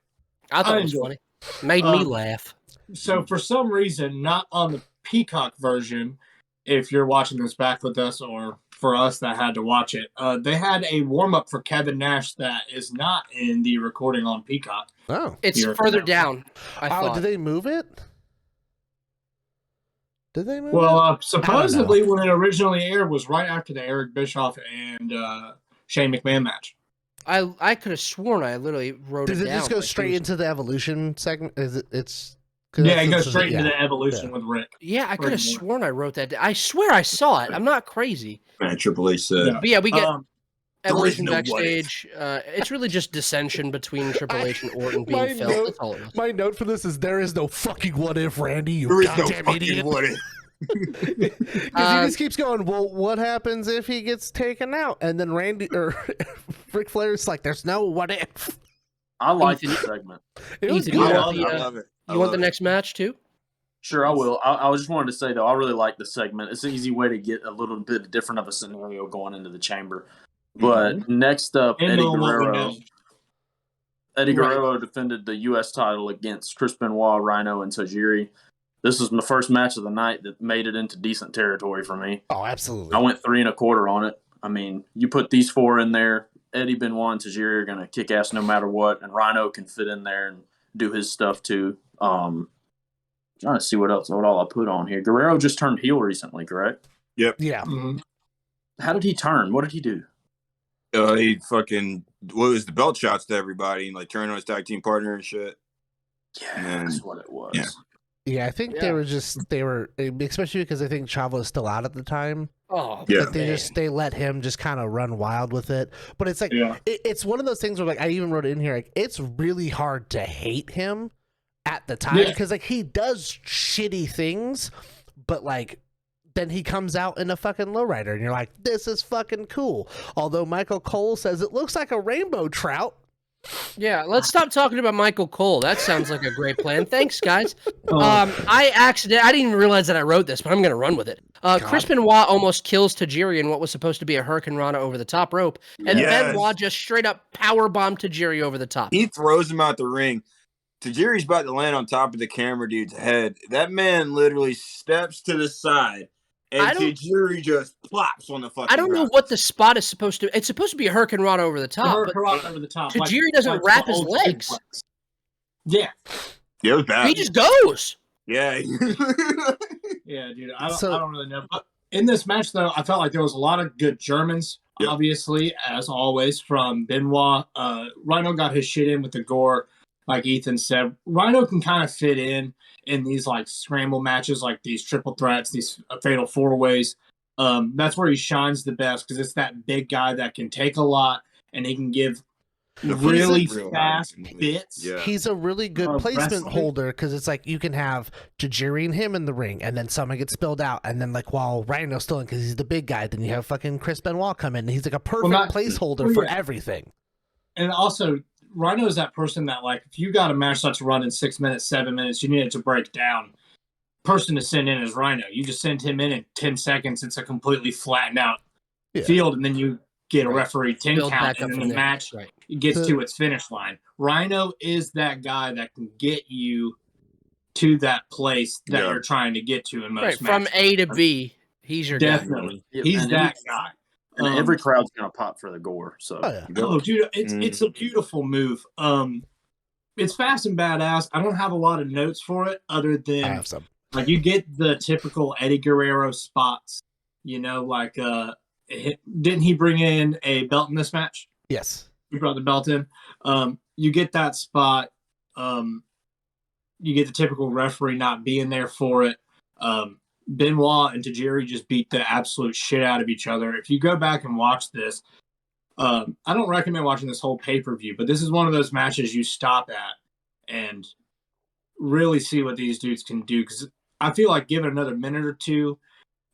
thought I it was enjoyed funny. Made me laugh. So for some reason, not on the Peacock version, if you're watching this back with us or for us that had to watch it, they had a warm-up for Kevin Nash that is not in the recording on Peacock. Oh. It's Here. further down. I Oh, thought. did they move it? Did they move Well, it? supposedly when it originally aired was right after the Eric Bischoff and Shane McMahon match. I could have sworn I literally wrote Does it it down. just go like, straight was- into the Evolution segment? Is it? It's Yeah, it goes straight into the evolution with Rick. Yeah, I could have sworn I wrote that down. I swear I saw it. I'm not crazy. Man, Triple H said. But yeah, we get evolution no backstage. It's really just dissension between Triple H and Orton being felt. That's all it was. My note for this is there is no fucking what if, Randy. You There is no goddamn fucking idiot. what if. Because he just keeps going, well, what happens if he gets taken out? And then Randy or Ric Flair's like, there's no what if. I like this segment. It was Ethan, good. you I want love it. You want the next match too? Sure, I will. I just wanted to say, though, I really like the segment. It's an easy way to get a little bit different of a scenario going into the chamber. But next up, Eddie Guerrero. Eddie Guerrero defended the U.S. title against Chris Benoit, Rhino, and Tajiri. This was my first match of the night that made it into decent territory for me. Oh, absolutely. I went 3 1/4 on it. I mean, you put these 4 in there, Eddie, Benoit, and Tajiri are going to kick ass no matter what, and Rhino can fit in there and do his stuff too. Trying to see what all I put on here. Guerrero just turned heel recently, correct? Yep. Yeah. Mm-hmm. How did he turn? What did he do? He fucking was the belt shots to everybody and like turned on his tag team partner and shit. Yeah, that's what it was. Yeah. Yeah, I think they were, especially because I think Chavo was still out at the time. Oh, Yeah. That they let him just kind of run wild with it. But it's like, it's one of those things where like, I even wrote it in here, like, it's really hard to hate him at the time because like he does shitty things, but like, then he comes out in a fucking lowrider and you're like, this is fucking cool. Although Michael Cole says it looks like a rainbow trout. Yeah, let's stop talking about Michael Cole. That sounds like a great plan. Thanks, guys. I didn't even realize that I wrote this, but I'm going to run with it. Chris Benoit almost kills Tajiri in what was supposed to be a Hurricane Rana over the top rope, and Benoit just straight up powerbombed Tajiri over the top. He throws him out the ring. Tajiri's about to land on top of the camera dude's head. That man literally steps to the side, and Tajiri just plops on the fucking I don't know what the spot is supposed to. It's supposed to be a Hurricane Rana over the top. Over the top. Tajiri doesn't wrap his legs. Yeah. Yeah, it was bad. He just goes. Yeah. Yeah, dude. I don't really know. But in this match, though, I felt like there was a lot of good Germans, obviously, as always, from Benoit. Rhino got his shit in with the gore, like Ethan said. Rhino can kind of fit in these like scramble matches, like these triple threats, these fatal 4-ways. That's where he shines the best because it's that big guy that can take a lot and he can give really fast bits. Yeah. He's a really good placement holder because it's like you can have Tajiri and him in the ring, and then someone gets spilled out, and then like while Rhino's still in because he's the big guy, then you have fucking Chris Benoit come in, and he's like a perfect placeholder for everything. And also, Rhino is that person that like if you got a match that's run in 6 minutes, 7 minutes, you need it to break down. Person to send in is Rhino. You just send him in 10 seconds. It's a completely flattened out field, and then you get a referee 10 count, and then the match gets to its finish line. Rhino is that guy that can get you to that place that you're trying to get to in most matches. From A to B, he's your definitely. guy. He's that guy. And every crowd's gonna pop for the gore. So, dude, it's a beautiful move. It's fast and badass. I don't have a lot of notes for it other than I have some. Like you get the typical Eddie Guerrero spots. You know, like didn't he bring in a belt in this match? Yes, he brought the belt in. You get that spot. You get the typical referee not being there for it. Benoit and Tajiri just beat the absolute shit out of each other. If you go back and watch this, I don't recommend watching this whole pay-per-view, but this is one of those matches you stop at and really see what these dudes can do. Because I feel like give it another minute or two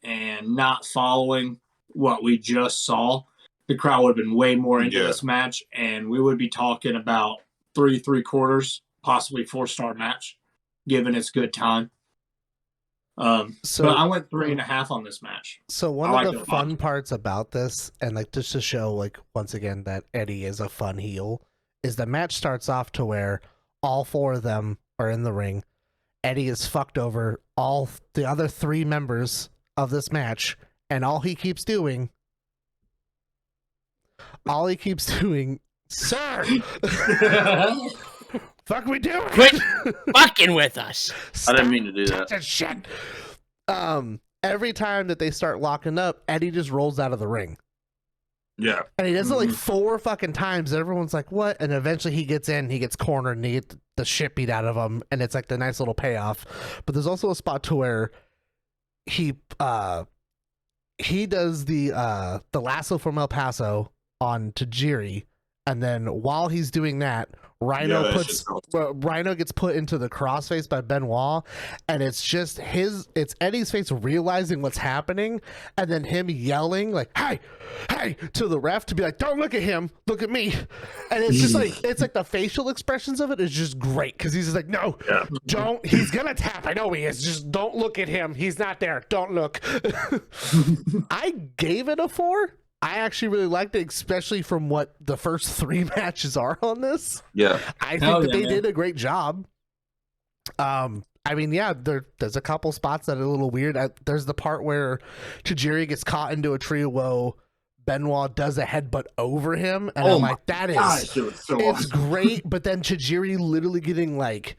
and not following what we just saw, the crowd would have been way more into this match, and we would be talking about 3/3/4, possibly 4-star match, given its good time. But I went 3.5 on this match. So one of the fun parts about this, and like just to show like once again that Eddie is a fun heel, is the match starts off to where all 4 of them are in the ring. Eddie is fucked over all the other 3 members of this match, and all he keeps doing, sir. Fuck we doing? Quit fucking with us. I didn't mean to do that. Shit. Every time that they start locking up, Eddie just rolls out of the ring. Yeah. And he does it like 4 fucking times. And everyone's like, what? And eventually he gets in, he gets cornered, and he gets the shit beat out of him. And it's like the nice little payoff. But there's also a spot to where he does the lasso from El Paso on Tajiri. And then while he's doing that, Rhino gets put into the crossface by Benoit, and it's just it's Eddie's face realizing what's happening, and then him yelling like hey to the ref to be like, don't look at him, look at me. And it's just like the facial expressions of it is just great, because he's just like, no, don't, he's gonna tap, I know he is, just don't look at him, he's not there, don't look. I gave it a 4. I actually really liked it, especially from what the first 3 matches are on this. Yeah. I think they did a great job. I mean, yeah, there's a couple spots that are a little weird. There's the part where Tajiri gets caught into a tree while Benoit does a headbutt over him. And I'm like, that is it's great. But then Tajiri literally getting like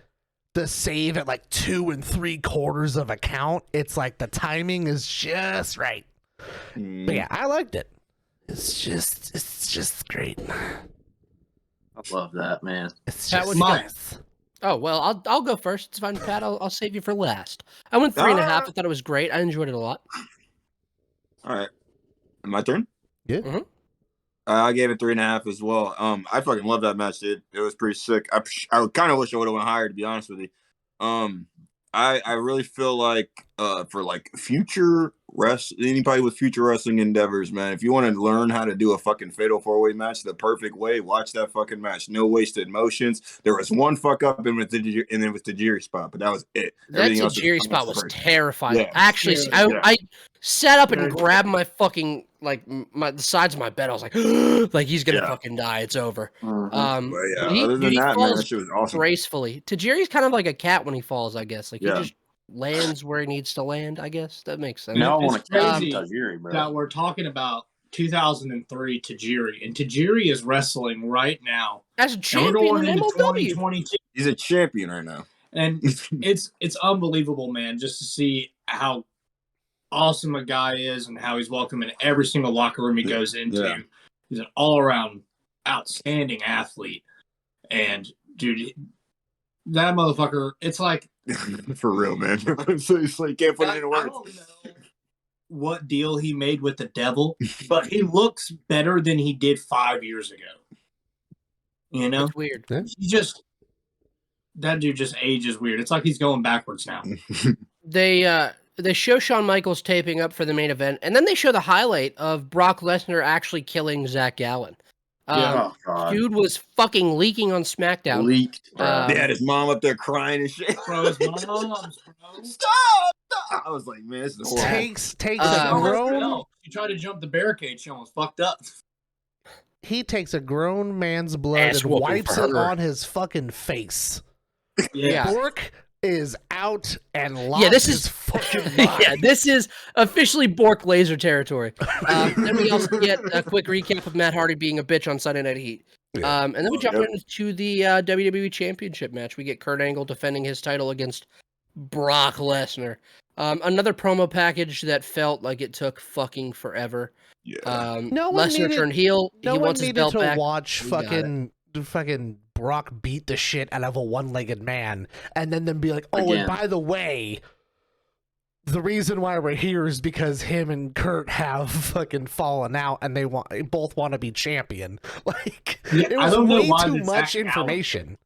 the save at like 2 3/4 of a count. It's like the timing is just right. But yeah, I liked it. It's just great. I love that, man. It's Pat, just what'd you nice. Oh, well, I'll go first. It's fine, Pat. I'll save you for last. I went 3.5. I thought it was great. I enjoyed it a lot. All right. My turn? Yeah. Mm-hmm. I gave it 3.5 as well. I fucking love that match, dude. It was pretty sick. I kind of wish I would have went higher, to be honest with you. I really feel like for like future anybody with future wrestling endeavors, man, if you want to learn how to do a fucking fatal 4-way match the perfect way, watch that fucking match. No wasted motions. There was one fuck up and with the Tajiri spot, but that was it. That Tajiri spot was terrifying. Yeah. Actually, I sat up and grabbed my fucking the sides of my bed. I was like, like he's gonna fucking die. It's over. But yeah, other than that, man, that shit was awesome. Gracefully. Tajiri's kind of like a cat when he falls, I guess. Like he just lands where he needs to land, I guess. That makes sense. Now I want to catch crazy Tajiri, bro. that we're talking about 2003 Tajiri, and Tajiri is wrestling right now. As a champion we're going in into MLW. 2022. He's a champion right now. And it's unbelievable, man, just to see how awesome a guy is and how he's welcome in every single locker room he goes into. Yeah. He's an all-around outstanding athlete. And, dude, that motherfucker, it's like... For real, man. It's like, can't put it into words. I don't know what deal he made with the devil, but he looks better than he did 5 years ago. You know? That's weird. That dude just ages weird. It's like he's going backwards now. They show Shawn Michaels taping up for the main event, and then they show the highlight of Brock Lesnar actually killing Zach Gallen. Dude was fucking leaking on SmackDown. Leaked. They had his mom up there crying and shit. Bro, his mom's, bro. Stop! I was like, man, this is horrible. Takes a grown. She tried to jump the barricade. She almost fucked up. He takes a grown man's blood Ass and whooping wipes for it her. on his fucking face. Yeah. Bork is out and lost. Yeah, this is fucking mind. yeah, this is officially Bork laser territory. Then we also get a quick recap of Matt Hardy being a bitch on Sunday Night Heat. And then we jump into the WWE Championship match. We get Kurt Angle defending his title against Brock Lesnar. Another promo package that felt like it took fucking forever. Yeah. Lesnar turned heel. No he one wants his needed belt to back. watch fucking Brock beat the shit out of a one-legged man, and then be like, oh, and by the way, the reason why we're here is because him and Kurt have fucking fallen out, and they both want to be champion. Like, it was way too much information.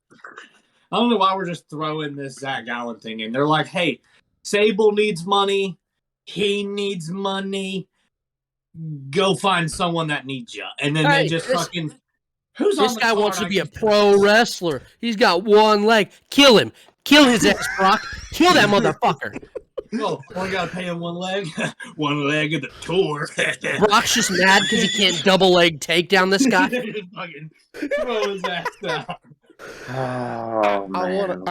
I don't know why we're just throwing this Zach Gallen thing in. They're like, hey, Sable needs money. He needs money. Go find someone that needs you. And then they just fucking... This guy wants to be a pro wrestler. He's got one leg. Kill him. Kill his ass, Brock. Kill that motherfucker. Oh, only got to pay him one leg? One leg of the tour. Brock's just mad because he can't double leg take down this guy. Just fucking throw his ass down. Oh, man.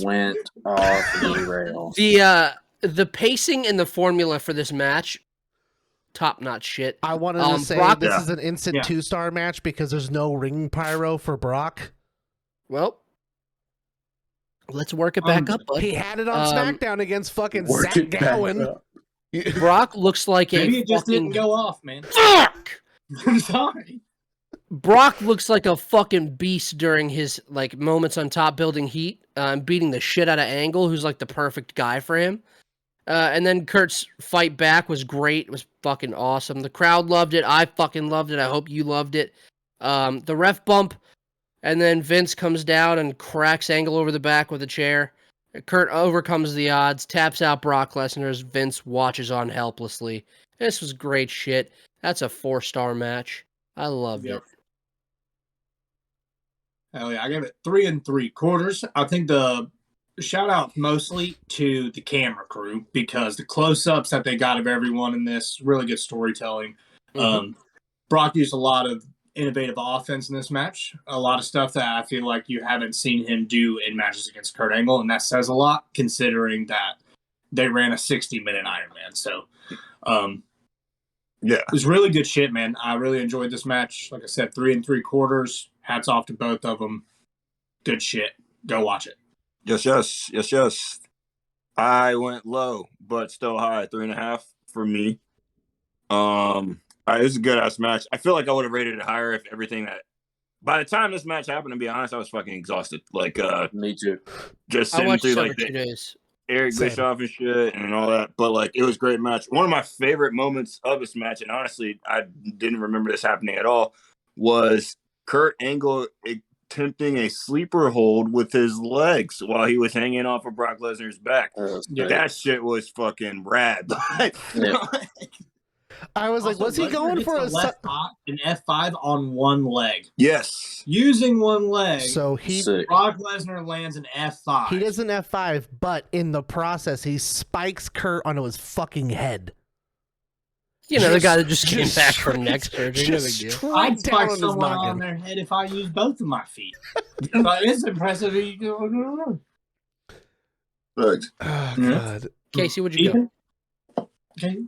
Went off the rails. The pacing and the formula for this match, top-notch shit. I wanted to say Brock, this is an instant 2-star match because there's no ring pyro for Brock. Well, let's work it back up, bud. He had it on SmackDown against fucking Zach Gallen. Brock looks like Maybe it just didn't go off, man. Fuck! I'm sorry. Brock looks like a fucking beast during his like moments on top building heat, beating the shit out of Angle, who's like the perfect guy for him. And then Kurt's fight back was great. It was fucking awesome. The crowd loved it. I fucking loved it. I hope you loved it. The ref bump, and then Vince comes down and cracks Angle over the back with a chair. Kurt overcomes the odds, taps out Brock Lesnar as Vince watches on helplessly. This was great shit. That's a 4-star match. I loved it. Hell yeah, I gave it 3 3/4. I think the shout out mostly to the camera crew because the close-ups that they got of everyone in this, really good storytelling. Brock used a lot of innovative offense in this match. A lot of stuff that I feel like you haven't seen him do in matches against Kurt Angle, and that says a lot considering that they ran a 60-minute Iron Man. So, yeah, it was really good shit, man. I really enjoyed this match. Like I said, 3 3/4. Hats off to both of them. Good shit. Go watch it. Yes. I went low, but still high, 3.5 for me. It was a good ass match. I feel like I would have rated it higher if everything that. By the time this match happened, to be honest, I was fucking exhausted. Like, me too. Just I sitting watched through it like for 2 days. Eric Same. Bischoff and shit and all that. But like, it was a great match. One of my favorite moments of this match, and honestly, I didn't remember this happening at all, was Kurt Angle attempting a sleeper hold with his legs while he was hanging off of Brock Lesnar's back. That shit was fucking rad. I was like, Also, was he Lesnar going hits for the a left hop, an F5 on one leg? Yes. Using one leg. So Brock Lesnar lands an F5. he does an F5, but in the process, he spikes Kurt onto his fucking head. You know, the guy that just came back from neck surgery. No big Just deal. straight I'd down spike on his someone on noggin. their head if I used both of my feet. But it's impressive that you go. Look. Oh, Yeah. God. Casey, would you go? Okay.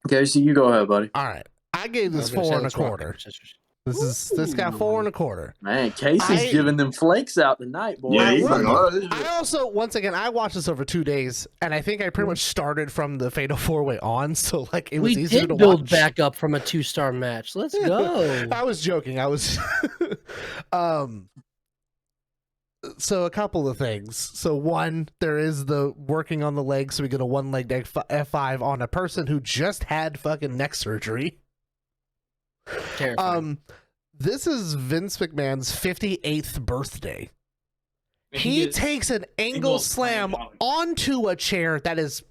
Okay, so you go ahead, buddy. All right. I gave I this was gonna say, 4 let's rock, 1/4. paper, scissors. This got 4 1/4. Man, Casey's giving them flakes out tonight, boy. Yeah, he's will. like, oh, this is- I also, once again, I watched this over 2 days, and I think I pretty much started from the Fatal 4-Way on, so like it was We easier did to build watch. back up from a 2-star match. Let's go. I was joking. I was so a couple of things. So one, there is the working on the leg, so we get a one-legged F5 on a person who just had fucking neck surgery. Terrifying. This is Vince McMahon's 58th birthday. He takes an angle slam onto a chair that is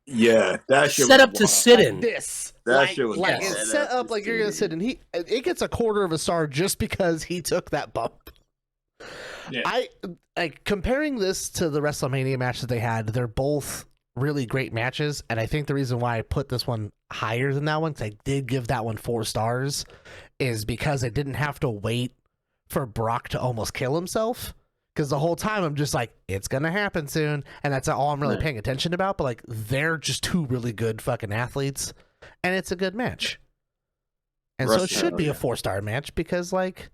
yeah, that shit set was up to wild. sit like in. this. That shit was like wild. it's set up like you're gonna sit in. It gets a 1/4 of a star just because he took that bump. Yeah. I like comparing this to the WrestleMania match that they had. They're both really great matches, and I think the reason why I put this one higher than that one, because I did give that one 4 stars, is because I didn't have to wait for Brock to almost kill himself. Because the whole time I'm just like, it's gonna happen soon, and that's all I'm really paying attention about. But like, they're just 2 really good fucking athletes, and it's a good match. And so it should be a 4-star match because like,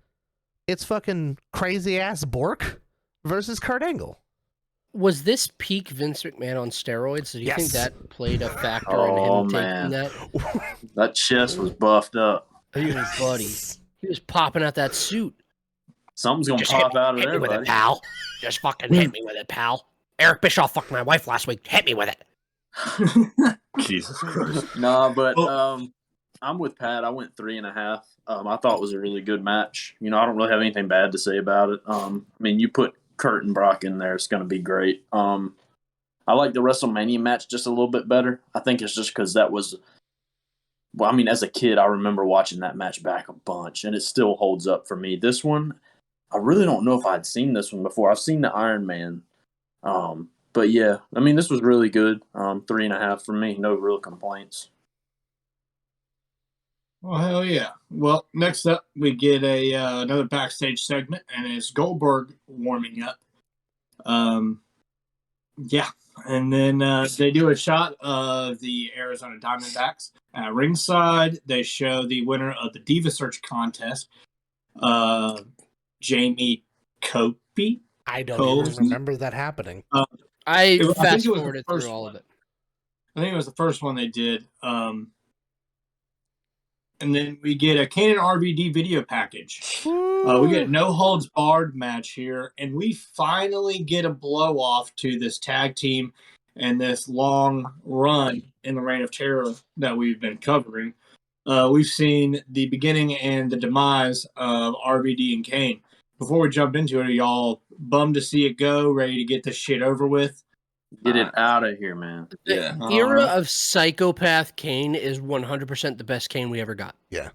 it's fucking crazy ass Bork versus Kurt Angle. Was this peak Vince McMahon on steroids? Do you think Yes. that played a factor in him taking that? That chest was buffed up. He was buddy. He was popping out that suit. Something's gonna Just pop out of hit me there, with it, buddy. pal. Just fucking hit me with it, pal. Eric Bischoff fucked my wife last week. Hit me with it. Jesus Christ. Nah, but I'm with Pat. I went 3.5. I thought it was a really good match. You know, I don't really have anything bad to say about it. I mean, you put Kurt and Brock in there, it's going to be great. I like the WrestleMania match just a little bit better. I think it's just because that was, well, I mean, as a kid, I remember watching that match back a bunch, and it still holds up for me. This one, I really don't know if I'd seen this one before. I've seen the Iron Man. But yeah, I mean, this was really good. 3.5 for me. No real complaints. Well, hell yeah. Well, next up, we get another backstage segment, and it's Goldberg warming up. Yeah. And then they do a shot of the Arizona Diamondbacks. At ringside, they show the winner of the Diva Search contest, Jamie Copey. I don't even remember that happening. I think fast it was the forwarded first through all one. of it. I think it was the first one they did. And then we get a Kane and RVD video package. We get a no holds barred match here, and we finally get a blow off to this tag team and this long run in the Reign of Terror that we've been covering. We've seen the beginning and the demise of RVD and Kane. Before we jump into it, are y'all bummed to see it go, ready to get this shit over with? Get it out of here, man. The era of psychopath Kane is 100% the best Kane we ever got. Yeah.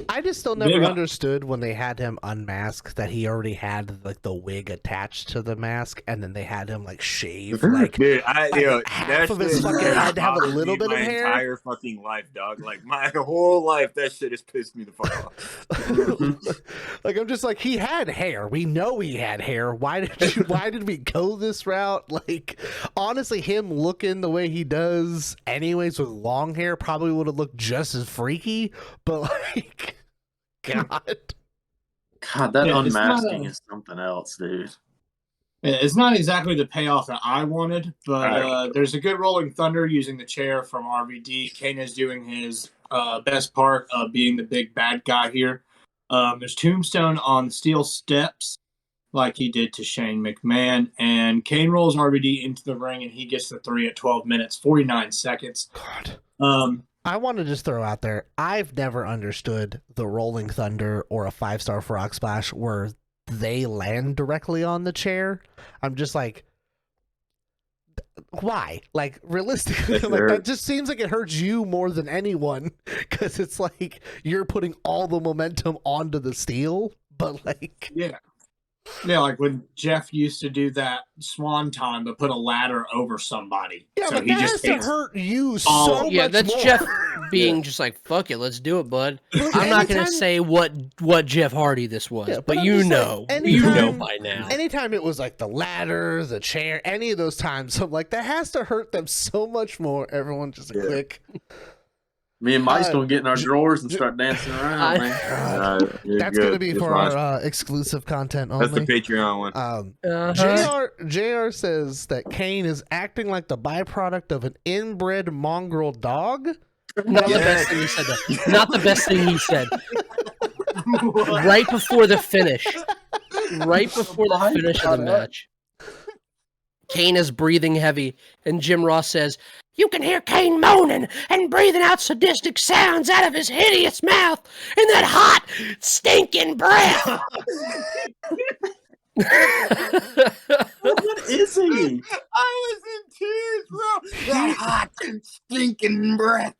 I just still never understood when they had him unmasked that he already had like the wig attached to the mask, and then they had him like shave like, dude, half of his fucking head to have a little bit of hair. My entire fucking life, dog. Like my whole life, that shit has pissed me the fuck off. Like I'm just like, he had hair. We know he had hair. Why did we go this route? Like honestly, him looking the way he does, anyways, with long hair, probably would have looked just as freaky. But like. God, that unmasking is something else, dude. It's not exactly the payoff that I wanted, but there's a good rolling thunder using the chair from RVD. Kane is doing his best part of being the big bad guy here. There's Tombstone on steel steps like he did to Shane McMahon, and Kane rolls RVD into the ring, and he gets the 3 at 12 minutes, 49 seconds. God. I want to just throw out there, I've never understood the Rolling Thunder or a 5-star Frog Splash where they land directly on the chair. I'm just like, why? Like, realistically, like, that just seems like it hurts you more than anyone, because it's like you're putting all the momentum onto the steel, but like... Yeah, like when Jeff used to do that swan time, but put a ladder over somebody. Yeah, so but he that just has to hurt you so much yeah, that's more. Jeff being just like, fuck it, let's do it, bud. I'm not going to say what Jeff Hardy this was, but you know. You know by now. Anytime it was like the ladder, the chair, any of those times, I'm like, that has to hurt them so much more. Everyone just a quick... Me and Mike's gonna get in our drawers and start dancing around, man. That's gonna be for our exclusive content only. That's the Patreon one. JR says that Kane is acting like the byproduct of an inbred mongrel dog. Not the best thing he said. Though. Not the best thing he said. Right before the finish. Right before the finish of the match. Kane is breathing heavy, and Jim Ross says, "You can hear Kane moaning and breathing out sadistic sounds out of his hideous mouth in that hot, stinking breath." What is he? I was in tears, bro. That hot, stinking breath.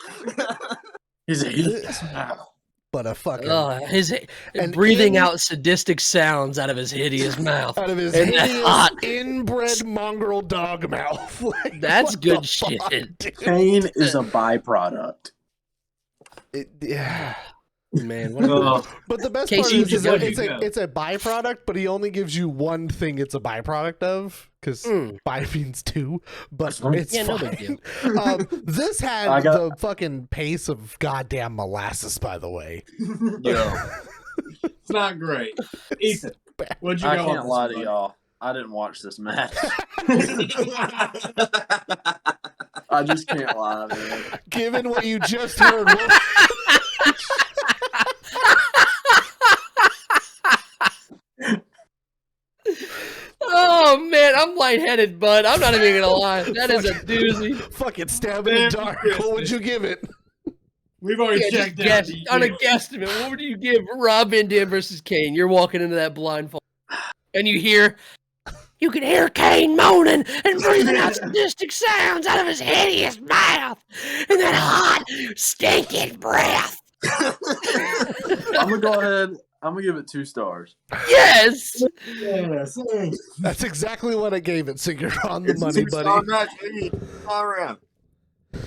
He's a hideous mouth. But a fucking breathing out sadistic sounds out of his hideous mouth, out of his hideous inbred mongrel dog mouth. Like, that's good shit. Kane is a byproduct. Yeah. Man, but the best part is it's a byproduct, but he only gives you one thing it's a byproduct of, because 5 means 2, but it's fine. This had the fucking pace of goddamn molasses, by the way. It's not great. Ethan, what'd you I can't lie to y'all. I didn't watch this match. I just can't lie, man. Given what you just heard. Oh man, I'm lightheaded, bud. I'm not even gonna lie. That is a doozy. Fucking stab in the dark. What would you give it? We've already checked out. On a guesstimate, what would you give Rob Van Dam versus Kane? You're walking into that blindfold, and you can hear Kane moaning and breathing out sadistic sounds out of his hideous mouth and that hot, stinking breath. I'm gonna go ahead. I'm gonna give it 2 stars. Yes. That's exactly what I gave it. So you're on the money, buddy.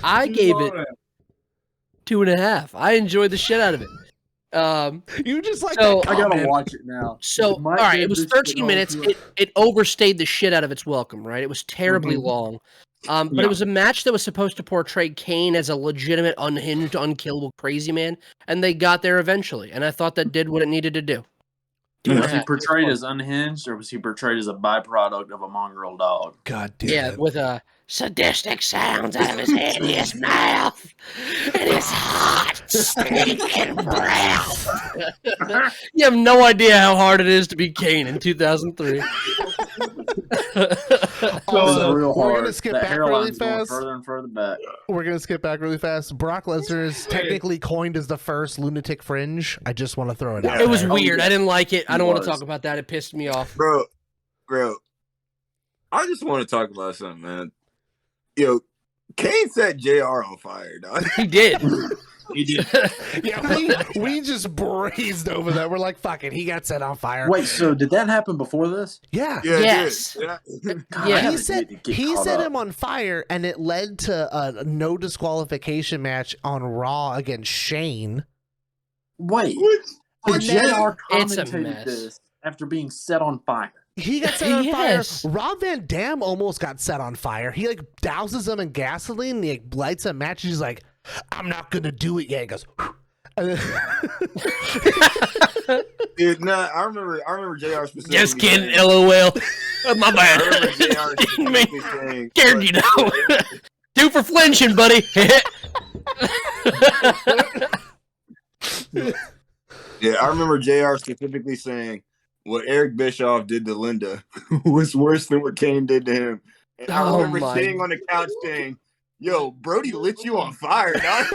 I gave it 2.5. I enjoyed the shit out of it. You just like I gotta watch it now. So, all right, it was 13 minutes. It overstayed the shit out of its welcome, right? It was terribly long. But it was a match that was supposed to portray Kane as a legitimate, unhinged, unkillable crazy man, and they got there eventually. And I thought that did what it needed to do. Was he portrayed as unhinged, or was he portrayed as a byproduct of a mongrel dog? God damn. Yeah, with a sadistic sounds out of his hideous mouth and his hot, stinking breath. You have no idea how hard it is to be Kane in 2003. Also, real we're hard. gonna skip That back really hairline's going fast. further and further back. We're gonna skip back really fast. Brock Lesnar is technically coined as the first lunatic fringe. I just want to throw it out. It was there. weird. I didn't like it. I don't want to was. talk about that. It pissed me off. Bro, I just want to talk about something, man. Yo, Kane set JR on fire, dog. He did. He did. Yeah, we just breezed over that. We're like, fuck it, he got set on fire. Wait, so did that happen before this? Yeah. Yeah, Yes. yeah. God, Yeah. I He haven't set needed to get he caught set up. him on fire, and it led to a no disqualification match on Raw against Shane. Wait, And so then- JR It's a commentated mess. this after being set on fire. He got set on Yes. fire. Rob Van Dam almost got set on fire. He like douses him in gasoline. And he like, lights a match. He's like, "I'm not gonna do it yet." He goes, and then- Dude, nah, I remember JR specifically. Just kidding. saying- LOL. My I remember bad. JR specifically saying, Scared you know. Do for flinching, buddy. Yeah, I remember JR specifically saying what Eric Bischoff did to Linda was worse than what Kane did to him. And I Oh remember my sitting on the couch saying, "Yo, Brody lit you on fire, dog."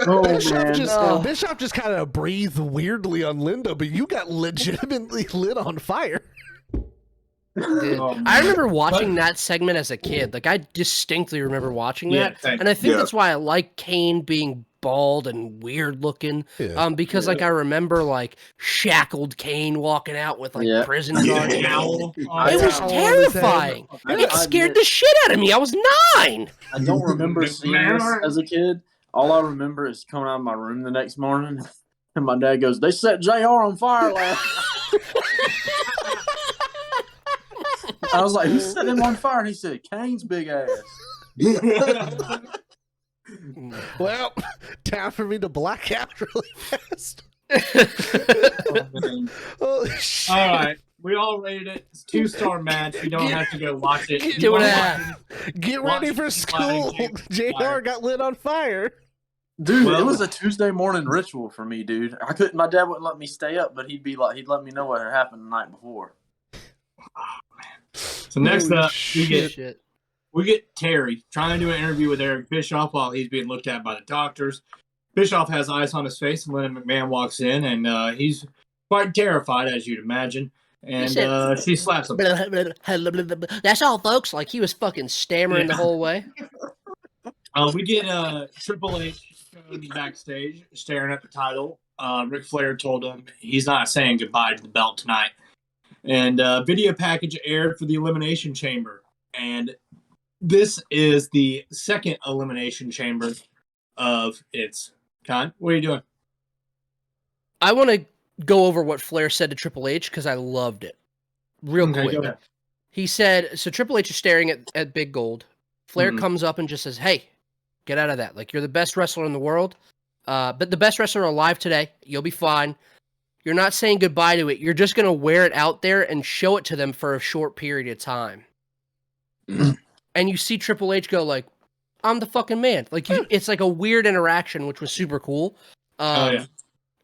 Oh Bischoff just kind of breathed weirdly on Linda, but you got legitimately lit on fire. Dude, Oh, I remember man. watching that segment as a kid. Like, I distinctly remember watching Yeah, that. thank And I think Yeah. that's why I like Kane being bald and weird looking. Yeah. Because, like, I remember, like, shackled Kane walking out with, like, Yeah. prison guards. Yeah. Towel. It Yeah. was Towel on his head. terrifying. I- It I scared admit- the shit out of me. I was 9. I don't remember seeing this as a kid. All I remember is coming out of my room the next morning, and my dad goes, "They set JR on fire last." I was like, "Who set him on fire?" And he said, "Kane's big ass." Well, time for me to black out really fast. Holy shit. All right, we all rated it. It's 2-star match. You don't have to go watch it. Get You wanna it watch out. it? Get Watch ready for it. school. JR got lit on fire. Dude, Well- it was a Tuesday morning ritual for me, dude. I couldn't. My dad wouldn't let me stay up, but he'd let me know what had happened the night before. So next Holy up, Shit. we get Terry trying to do an interview with Eric Bischoff while he's being looked at by the doctors. Bischoff has ice on his face, and Lennon McMahon walks in, and he's quite terrified, as you'd imagine. And said- she slaps him. That's all, folks. Like, he was fucking stammering the whole way. We get Triple H backstage staring at the title. Ric Flair told him he's not saying goodbye to the belt tonight. And video package aired for the Elimination Chamber. And this is the second Elimination Chamber of its kind. What are you doing? I want to go over what Flair said to Triple H because I loved it. Real Okay, quick. go ahead. He said, so Triple H is staring at Big Gold. Flair Mhm. comes up and just says, "Hey, get out of that. Like, you're the best wrestler in the world, but the best wrestler alive today. You'll be fine. You're not saying goodbye to it. You're just going to wear it out there and show it to them for a short period of time." And you see Triple H go like, "I'm the fucking man." Like, it's like a weird interaction, which was super cool. Oh, yeah.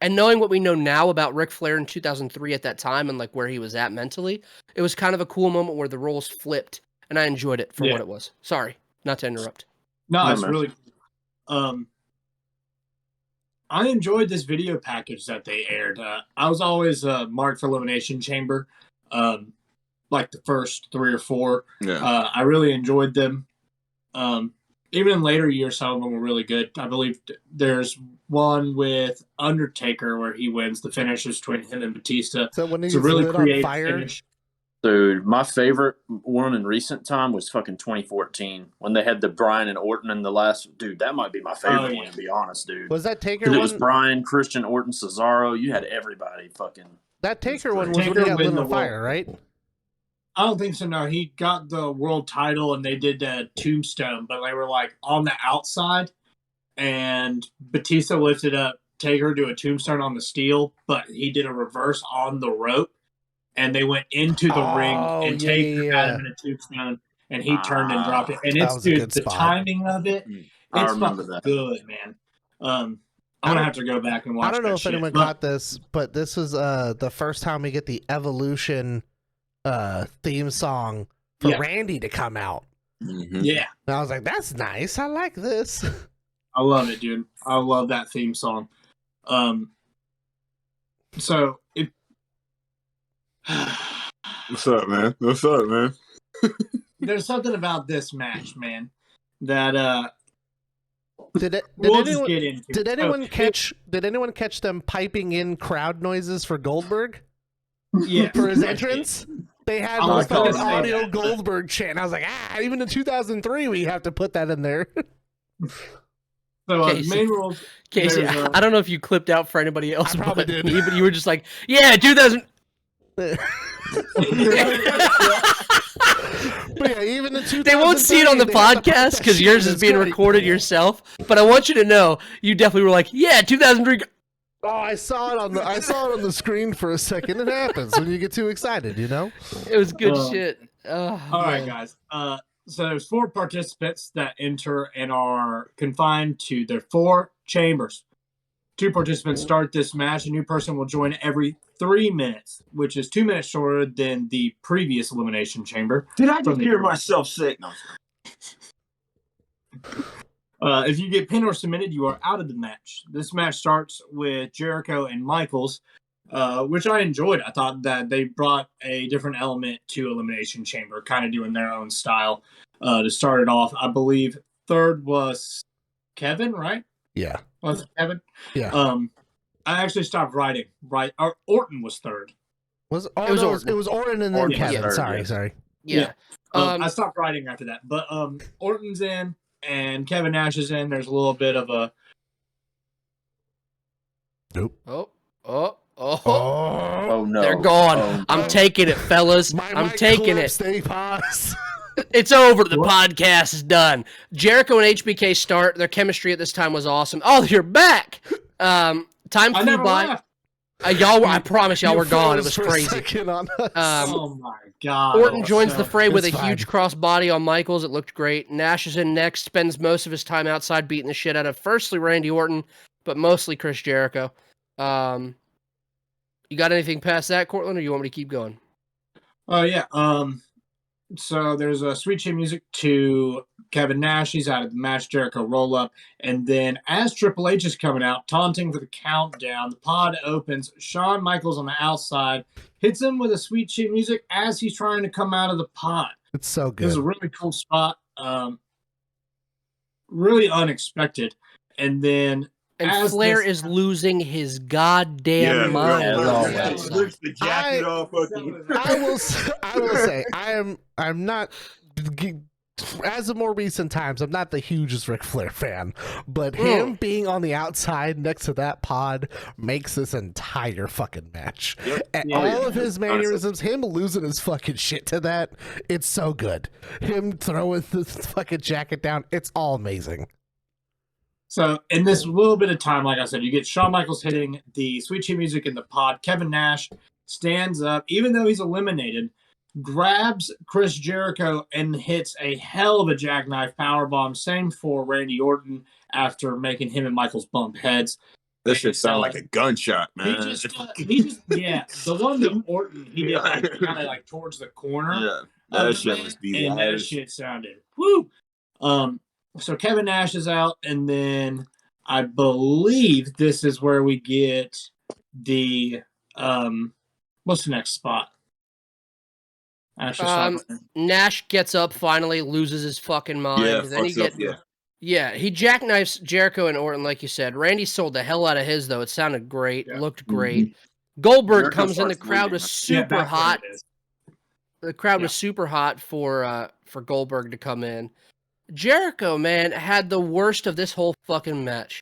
And knowing what we know now about Ric Flair in 2003 at that time and like where he was at mentally, it was kind of a cool moment where the roles flipped, and I enjoyed it for Yeah. what it was. Sorry, not to interrupt. No, No, it's man. really I enjoyed this video package that they aired. I was always marked for Elimination Chamber, like the first 3 or 4. Yeah. I really enjoyed them. Even in later years, some of them were really good. I believe there's one with Undertaker where he wins. The finish is between him and Batista. So when It's he's a really lit on creative fire, finish. Dude, my favorite one in recent time was fucking 2014 when they had the Bryan and Orton in the last. Dude, that might be my favorite Oh, yeah. one, to be honest, dude. was that Taker Because it one? was Bryan, Christian, Orton, Cesaro. You had everybody fucking. That Taker one was when Taker he got lit win on the fire, world. right? I don't think so. No, he got the world title and they did a tombstone, but they were like on the outside, and Batista lifted up Taker to a tombstone on the steel, but he did a reverse on the rope, and they went into the ring, and Taker had him in a tombstone, and he turned and dropped it. And That it's was a good the spot. timing of it, I it's remember fucking that. good, man. I'm gonna have to go back and watch. I don't know that if shit. anyone caught this, but this was the first time we get the Evolution theme song for Randy to come out. Yeah, And I was like, that's nice. I like this. I love it, dude. I love that theme song. So it. What's up, man? What's up, man? There's something about this match, man, that Did just get into. Did anyone catch them piping in crowd noises for Goldberg? Yeah, For his entrance? They had I was this fucking gonna say audio that, Goldberg chant. I was like, even in 2003, we have to put that in there. So Casey. main rules. Casey, there's, I don't know if you clipped out for anybody else, I probably but did. me, but you were just like, yeah, 2000. But yeah, even in 2003, They won't see it on the they have to put podcast that because shit yours in is his being great. recorded yourself. But I want you to know, you definitely were like, yeah, 2003. Oh, I saw it on the screen for a second. It happens when you get too excited, you know. It was good shit. Oh, all right, man. guys. So there's 4 participants that enter and are confined to their 4 chambers. 2 participants start this match. A new person will join every 3 minutes, which is 2 minutes shorter than the previous elimination chamber. Did I just hear myself say? No. If you get pinned or submitted, you are out of the match. This match starts with Jericho and Michaels, which I enjoyed. I thought that they brought a different element to Elimination Chamber, kind of doing their own style to start it off. I believe third was Kevin, right? Yeah. Was it Kevin? Yeah. I actually stopped writing. Right, or Orton was third. It was Orton and then Orton was Kevin. third, Sorry. Yeah. I stopped writing after that, but Orton's in and Kevin Nash is in. There's a little bit of a Nope. Oh no, They're gone. Oh, I'm no. taking it, fellas. I'm taking it. Stay pause. It's over. The podcast is done. Jericho and HBK start. Their chemistry at this time was awesome. Oh, you're back. Time I flew never by. left. I promise y'all were gone. It was For a crazy. second on us. Oh my god. Orton joins the fray with a It's fine. huge crossbody on Michaels. It looked great. Nash is in next, spends most of his time outside beating the shit out of firstly Randy Orton, but mostly Chris Jericho. You got anything past that, Cortland, or you want me to keep going? Oh yeah. So there's a sweet chin music to Kevin Nash. He's out of the match. Jericho roll up, and then as Triple H is coming out, taunting for the countdown, the pod opens. Shawn Michaels on the outside hits him with a sweet chin music as he's trying to come out of the pod. It's so It was a good. really cool spot. Really unexpected, and then. And As Flair this- is losing his goddamn mind. as on the always. outside. Rips the jacket off. Fucking. I will say I'm not as of more recent times, I'm not the hugest Ric Flair fan, but him being on the outside next to that pod makes this entire fucking match. Yep. And Yeah, all yeah. of his mannerisms, him losing his fucking shit to that, it's so good. Him throwing the fucking jacket down, it's all amazing. So in this little bit of time, like I said, you get Shawn Michaels hitting the sweet chin music in the pod. Kevin Nash stands up, even though he's eliminated, grabs Chris Jericho and hits a hell of a jackknife powerbomb. Same for Randy Orton after making him and Michaels bump heads. That shit sound like a gunshot, man. He just yeah, the one that Orton he did like, kind of like towards the corner. Yeah, that shit must be and that loud. shit sounded woo. So Kevin Nash is out, and then I believe this is where we get the what's the next spot? Nash gets up finally, loses his fucking mind. Yeah, then he fucks up, gets he jackknifes Jericho and Orton, like you said. Randy sold the hell out of his though. It sounded great, looked great. Goldberg Jericho comes in. The starts crowd bleeding. was super that's what hot. it is. The crowd was super hot for Goldberg to come in. Jericho, man, had the worst of this whole fucking match.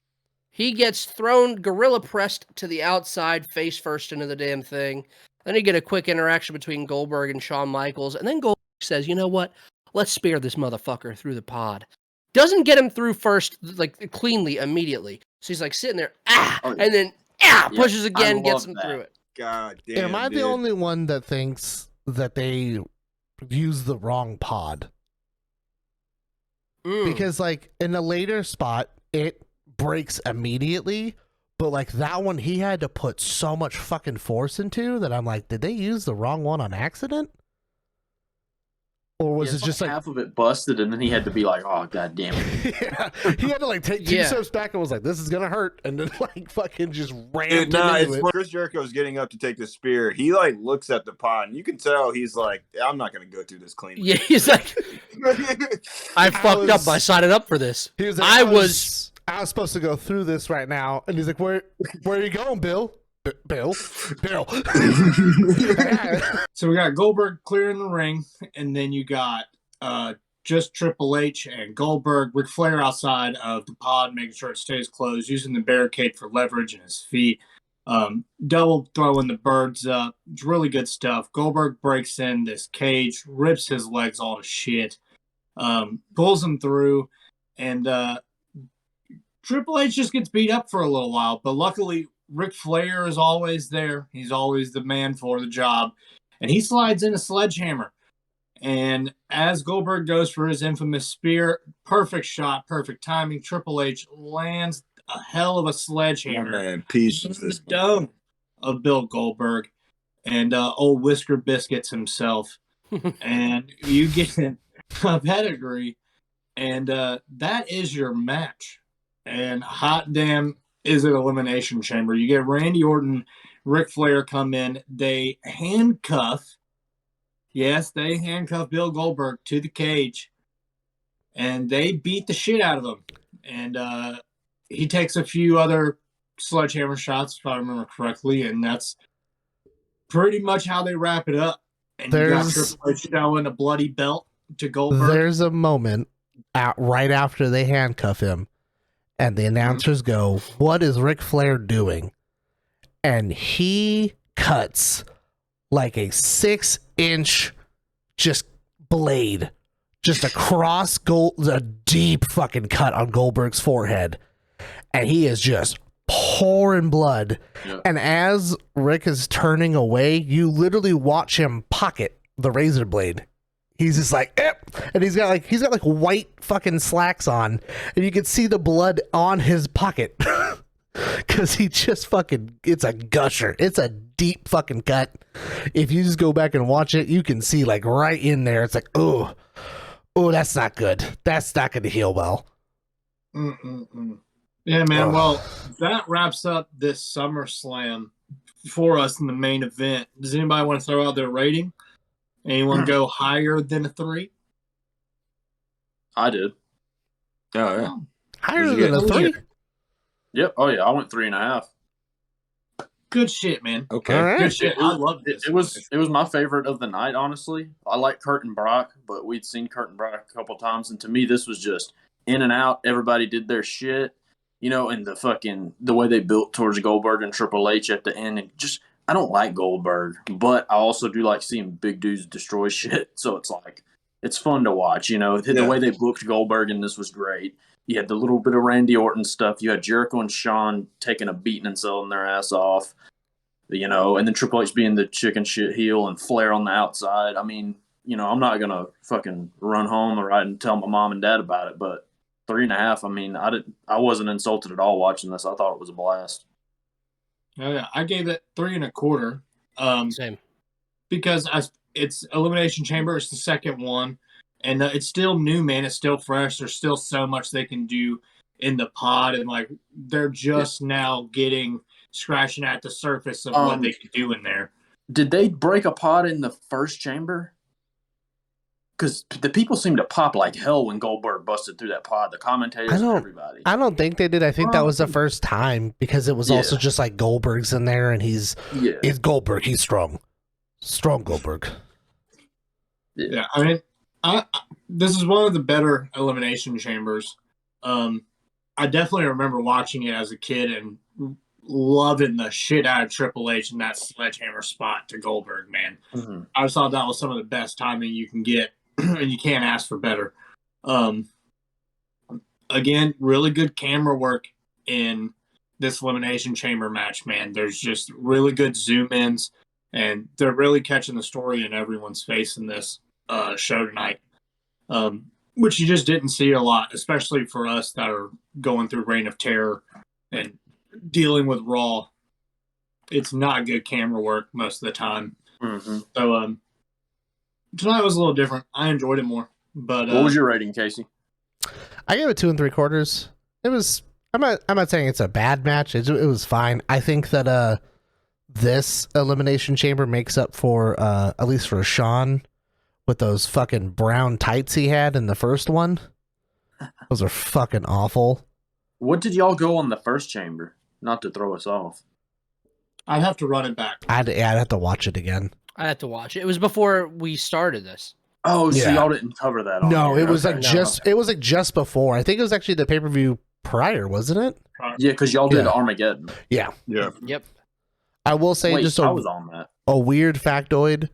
He gets thrown gorilla pressed to the outside, face first into the damn thing. Then you get a quick interaction between Goldberg and Shawn Michaels, and then Goldberg says, "You know what? Let's spear this motherfucker through the pod." Doesn't get him through first, like cleanly, immediately. So he's like sitting there, and then pushes again, I gets love him that. through it. God damn. Am I dude. the only one that thinks that they used the wrong pod? Because like in a later spot, it breaks immediately, but like that one, he had to put so much fucking force into that I'm like, did they use the wrong one on accident? Or was it just like half of it busted, and then he had to be like, "Oh, god damn it!" Yeah, he had to like take 2 steps back and was like, "This is gonna hurt," and then like fucking just rammed Dude, no, into it's it. when Chris Jericho's getting up to take the spear. He like looks at the pod, and you can tell he's like, "I'm not gonna go through this clean." Yeah, he's like, I fucked up by signing up for this. He was like, I was supposed to go through this right now, and he's like, "Where are you going, Bill? Bill." So we got Goldberg clearing the ring, and then you got just Triple H and Goldberg, Ric Flair outside of the pod, making sure it stays closed, using the barricade for leverage and his feet. Double throwing the birds up. It's really good stuff. Goldberg breaks in this cage, rips his legs all to shit, pulls him through, and Triple H just gets beat up for a little while, but luckily Ric Flair is always there. He's always the man for the job. And he slides in a sledgehammer. And as Goldberg goes for his infamous spear, perfect shot, perfect timing, Triple H lands a hell of a sledgehammer in the dome of Bill Goldberg and old Whisker Biscuits himself. And you get a pedigree. And that is your match. And hot damn, is it Elimination Chamber. You get Randy Orton, Ric Flair come in. They handcuff Bill Goldberg to the cage, and they beat the shit out of him. And he takes a few other sledgehammer shots, if I remember correctly, and that's pretty much how they wrap it up. And you got Triple H showing a bloody belt to Goldberg. There's a moment right after they handcuff him, and the announcers go, "What is Ric Flair doing?" And he cuts like a 6-inch just blade just across a deep fucking cut on Goldberg's forehead. And he is just pouring blood. Yep. And as Rick is turning away, you literally watch him pocket the razor blade. He's just like, and he's got like white fucking slacks on, and you can see the blood on his pocket because he just fucking, it's a gusher. It's a deep fucking cut. If you just go back and watch it, you can see like right in there. It's like, oh, that's not good. That's not going to heal well. Yeah, man. Well, that wraps up this SummerSlam for us in the main event. Does anybody want to throw out their rating? Anyone go higher than a 3? I did. Oh, yeah. Higher than a 3? Yep. Oh, yeah. I went 3.5. Good shit, man. Okay. All right. Good shit. I love this. It was my favorite of the night, honestly. I like Kurt and Brock, but we'd seen Kurt and Brock a couple times, and to me, this was just in and out. Everybody did their shit, and the way they built towards Goldberg and Triple H at the end, and just, I don't like Goldberg, but I also do like seeing big dudes destroy shit. So it's like, it's fun to watch, The way they booked Goldberg in this was great. You had the little bit of Randy Orton stuff. You had Jericho and Shawn taking a beating and selling their ass off, and then Triple H being the chicken shit heel and Flair on the outside. I mean, I'm not going to fucking run home and tell my mom and dad about it, but 3.5, I mean, I wasn't insulted at all watching this. I thought it was a blast. Oh, yeah. I gave it 3.25. Same. Because it's Elimination Chamber. It's the second one. And it's still new, man. It's still fresh. There's still so much they can do in the pod. And, they're just now scratching at the surface of what they can do in there. Did they break a pod in the first chamber? Because the people seemed to pop like hell when Goldberg busted through that pod. The commentators and everybody. I don't think they did. I think that was the first time because it was also just like Goldberg's in there and he's Goldberg. He's strong. Strong Goldberg. Yeah, I mean, this is one of the better Elimination Chambers. I definitely remember watching it as a kid and loving the shit out of Triple H in that sledgehammer spot to Goldberg, man. Mm-hmm. I just thought that was some of the best timing you can get, and you can't ask for better. Again, really good camera work in this Elimination Chamber match, man. There's just really good zoom ins, and they're really catching the story in everyone's face in this show tonight, which you just didn't see a lot, especially for us that are going through Reign of Terror and dealing with Raw. It's not good camera work most of the time. Mm-hmm. So tonight was a little different. I enjoyed it more. But what was your rating, Casey? I gave it 2 3/4. It was. I'm not saying it's a bad match. It was fine. I think that this Elimination Chamber makes up for at least for Sean with those fucking brown tights he had in the first one. Those are fucking awful. What did y'all go on the first chamber? Not to throw us off. I'd have to run it back. I'd have to watch it again. I had to watch it. It was before we started this. Oh, so Yeah. y'all didn't cover that on No, here. it was Okay. like it was like just before. I think it was actually the pay-per-view prior, wasn't it? Yeah, because y'all did Yeah. Armageddon. Yeah. Yep. I will say Wait, just I was on that. a weird factoid.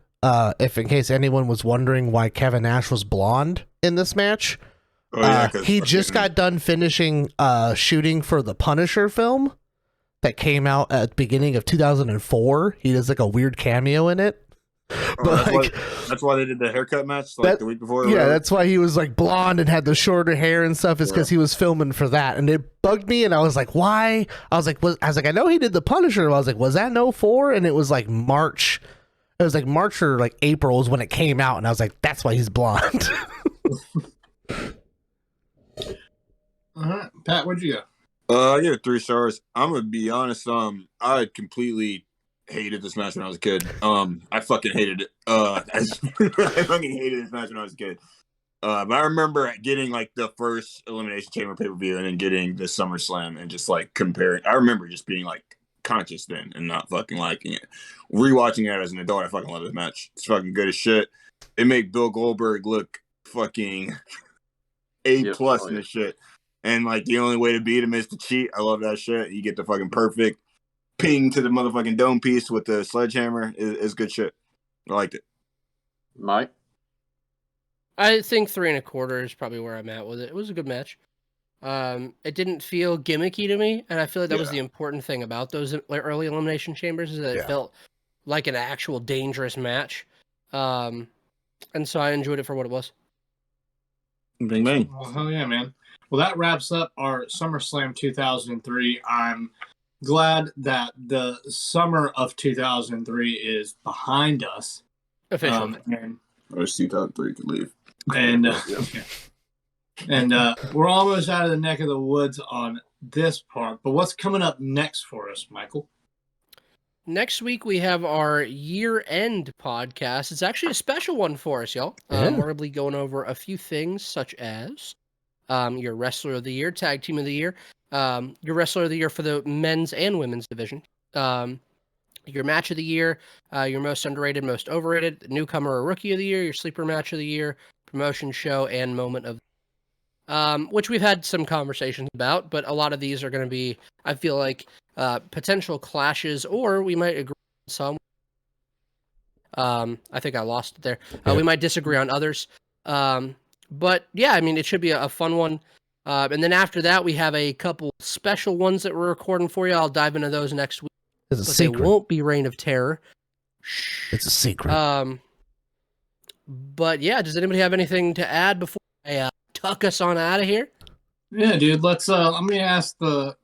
If in case anyone was wondering why Kevin Nash was blonde in this match, Oh, yeah, 'cause he just got done finishing shooting for the Punisher film that came out at the beginning of 2004. He does like a weird cameo in it. But that's why they did the haircut match the week before. or Yeah, whatever. that's why he was like blonde and had the shorter hair and stuff. Is because he was filming for that, and it bugged me. And I was like, "Why?" I was like, I know he did the Punisher." I was like, "Was that in 04?" And it was like March. It was like March or like April is when it came out, and I was like, "That's why he's blonde." All right, Pat, what'd you go? I gave it 3 stars. I'm gonna be honest. I completely hated this match when I was a kid. I fucking hated it. I fucking hated this match when I was a kid. But I remember getting like the first Elimination Chamber pay-per-view and then getting the SummerSlam and just like comparing. I remember just being like conscious then and not fucking liking it. Rewatching it as an adult, I fucking love this match. It's fucking good as shit. It made Bill Goldberg look fucking A+ in this shit. And like the only way to beat him is to cheat. I love that shit. You get the fucking perfect ping to the motherfucking dome piece with the sledgehammer. Is good shit. I liked it. Mike? I think 3 1/4 is probably where I'm at with it. It was a good match. It didn't feel gimmicky to me, and I feel like that was the important thing about those early Elimination Chambers is that it felt like an actual dangerous match. And so I enjoyed it for what it was. Bing bang. Oh, hell yeah, man. Well, that wraps up our SummerSlam 2003. I'm glad that the summer of 2003 is behind us. Officially. Or 2003 could leave. And we're almost out of the neck of the woods on this part. But what's coming up next for us, Michael? Next week, we have our year-end podcast. It's actually a special one for us, y'all. Yeah. We're going to be going over a few things, such as your Wrestler of the Year, Tag Team of the Year, your Wrestler of the Year for the men's and women's division, your Match of the Year, your Most Underrated, Most Overrated, Newcomer or Rookie of the Year, your Sleeper Match of the Year, Promotion Show, and Moment of which we've had some conversations about, but a lot of these are going to be, I feel like, potential clashes, or we might agree on some. I think I lost it there. We might disagree on others. But yeah, I mean, it should be a fun one. And then after that, we have a couple special ones that we're recording for you. I'll dive into those next week. It's a But secret. they won't be Reign of Terror. It's a secret. But yeah, does anybody have anything to add before I tuck us on out of here? Yeah, dude. Let's. Let me ask y'all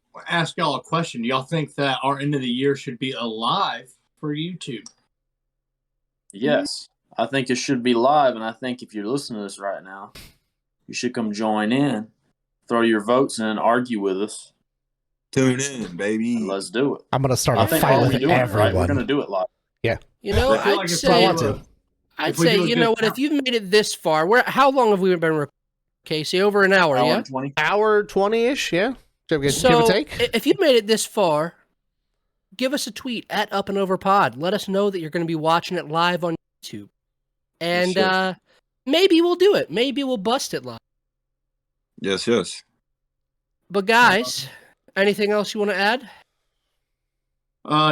a question. Do y'all think that our end of the year should be alive for YouTube? Yes. I think it should be live, and I think if you're listening to this right now, you should come join in, throw your votes in, argue with us. Tune in, baby. And let's do it. I'm gonna start I a think fight all with we doing it, right? We're everyone. going to do it live. You know, I feel I'd like if say, we want do to. a- I'd if we say, do a you good know what? If you've made it this far, how long have we been recording, Casey? Over an hour, Hour yeah? and 20. Hour 20-ish, yeah. Give or So take. if you've made it this far, give us a tweet at Up and Over Pod. Let us know that you're going to be watching it live on YouTube, and Yes, maybe we'll do it. Maybe we'll bust it live. Yes. But guys, anything else you want to add?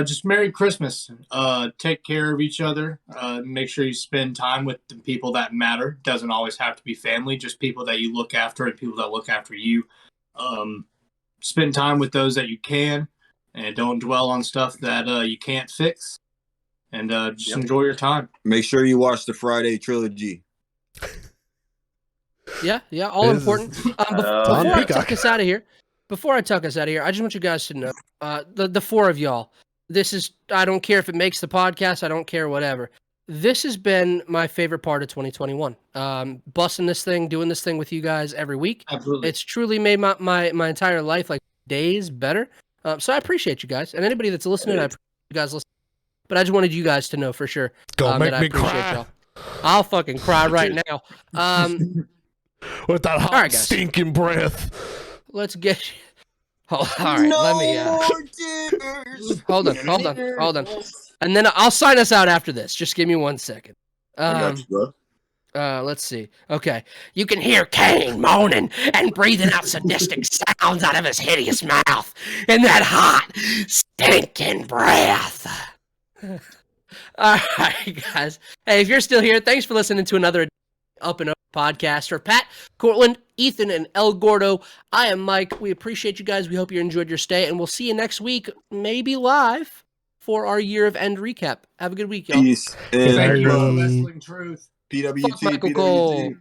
Just Merry Christmas. Take care of each other. Make sure you spend time with the people that matter. Doesn't always have to be family, just people that you look after and people that look after you. Spend time with those that you can. and don't dwell on stuff that you can't fix, and just enjoy your time. Make sure you watch the Friday trilogy. Yeah, all important. Before I tuck us out of here, I just want you guys to know, the four of y'all, this is, I don't care if it makes the podcast, I don't care, whatever. This has been my favorite part of 2021. Busting this thing, doing this thing with you guys every week. Absolutely. It's truly made my entire life, like, days better. So I appreciate you guys. And anybody that's listening, I appreciate you guys listening. But I just wanted you guys to know for sure Don't make that I me appreciate cry. y'all. I'll fucking cry right now. With that hot, right, guys. stinking breath. Let's get you. All right, let me. Hold on. And then I'll sign us out after this. Just give me 1 second. I got you, bro. Let's see. Okay. You can hear Kane moaning and breathing out sadistic sounds out of his hideous mouth in that hot, stinking breath. All right, guys. Hey, if you're still here, thanks for listening to another Up and Over podcast. For Pat, Cortland, Ethan, and El Gordo, I am Mike. We appreciate you guys. We hope you enjoyed your stay, and we'll see you next week, maybe live, for our year of end recap. Have a good week, y'all. Peace. Thank you, And Wrestling Truth. PWT. Fuck Michael Cole.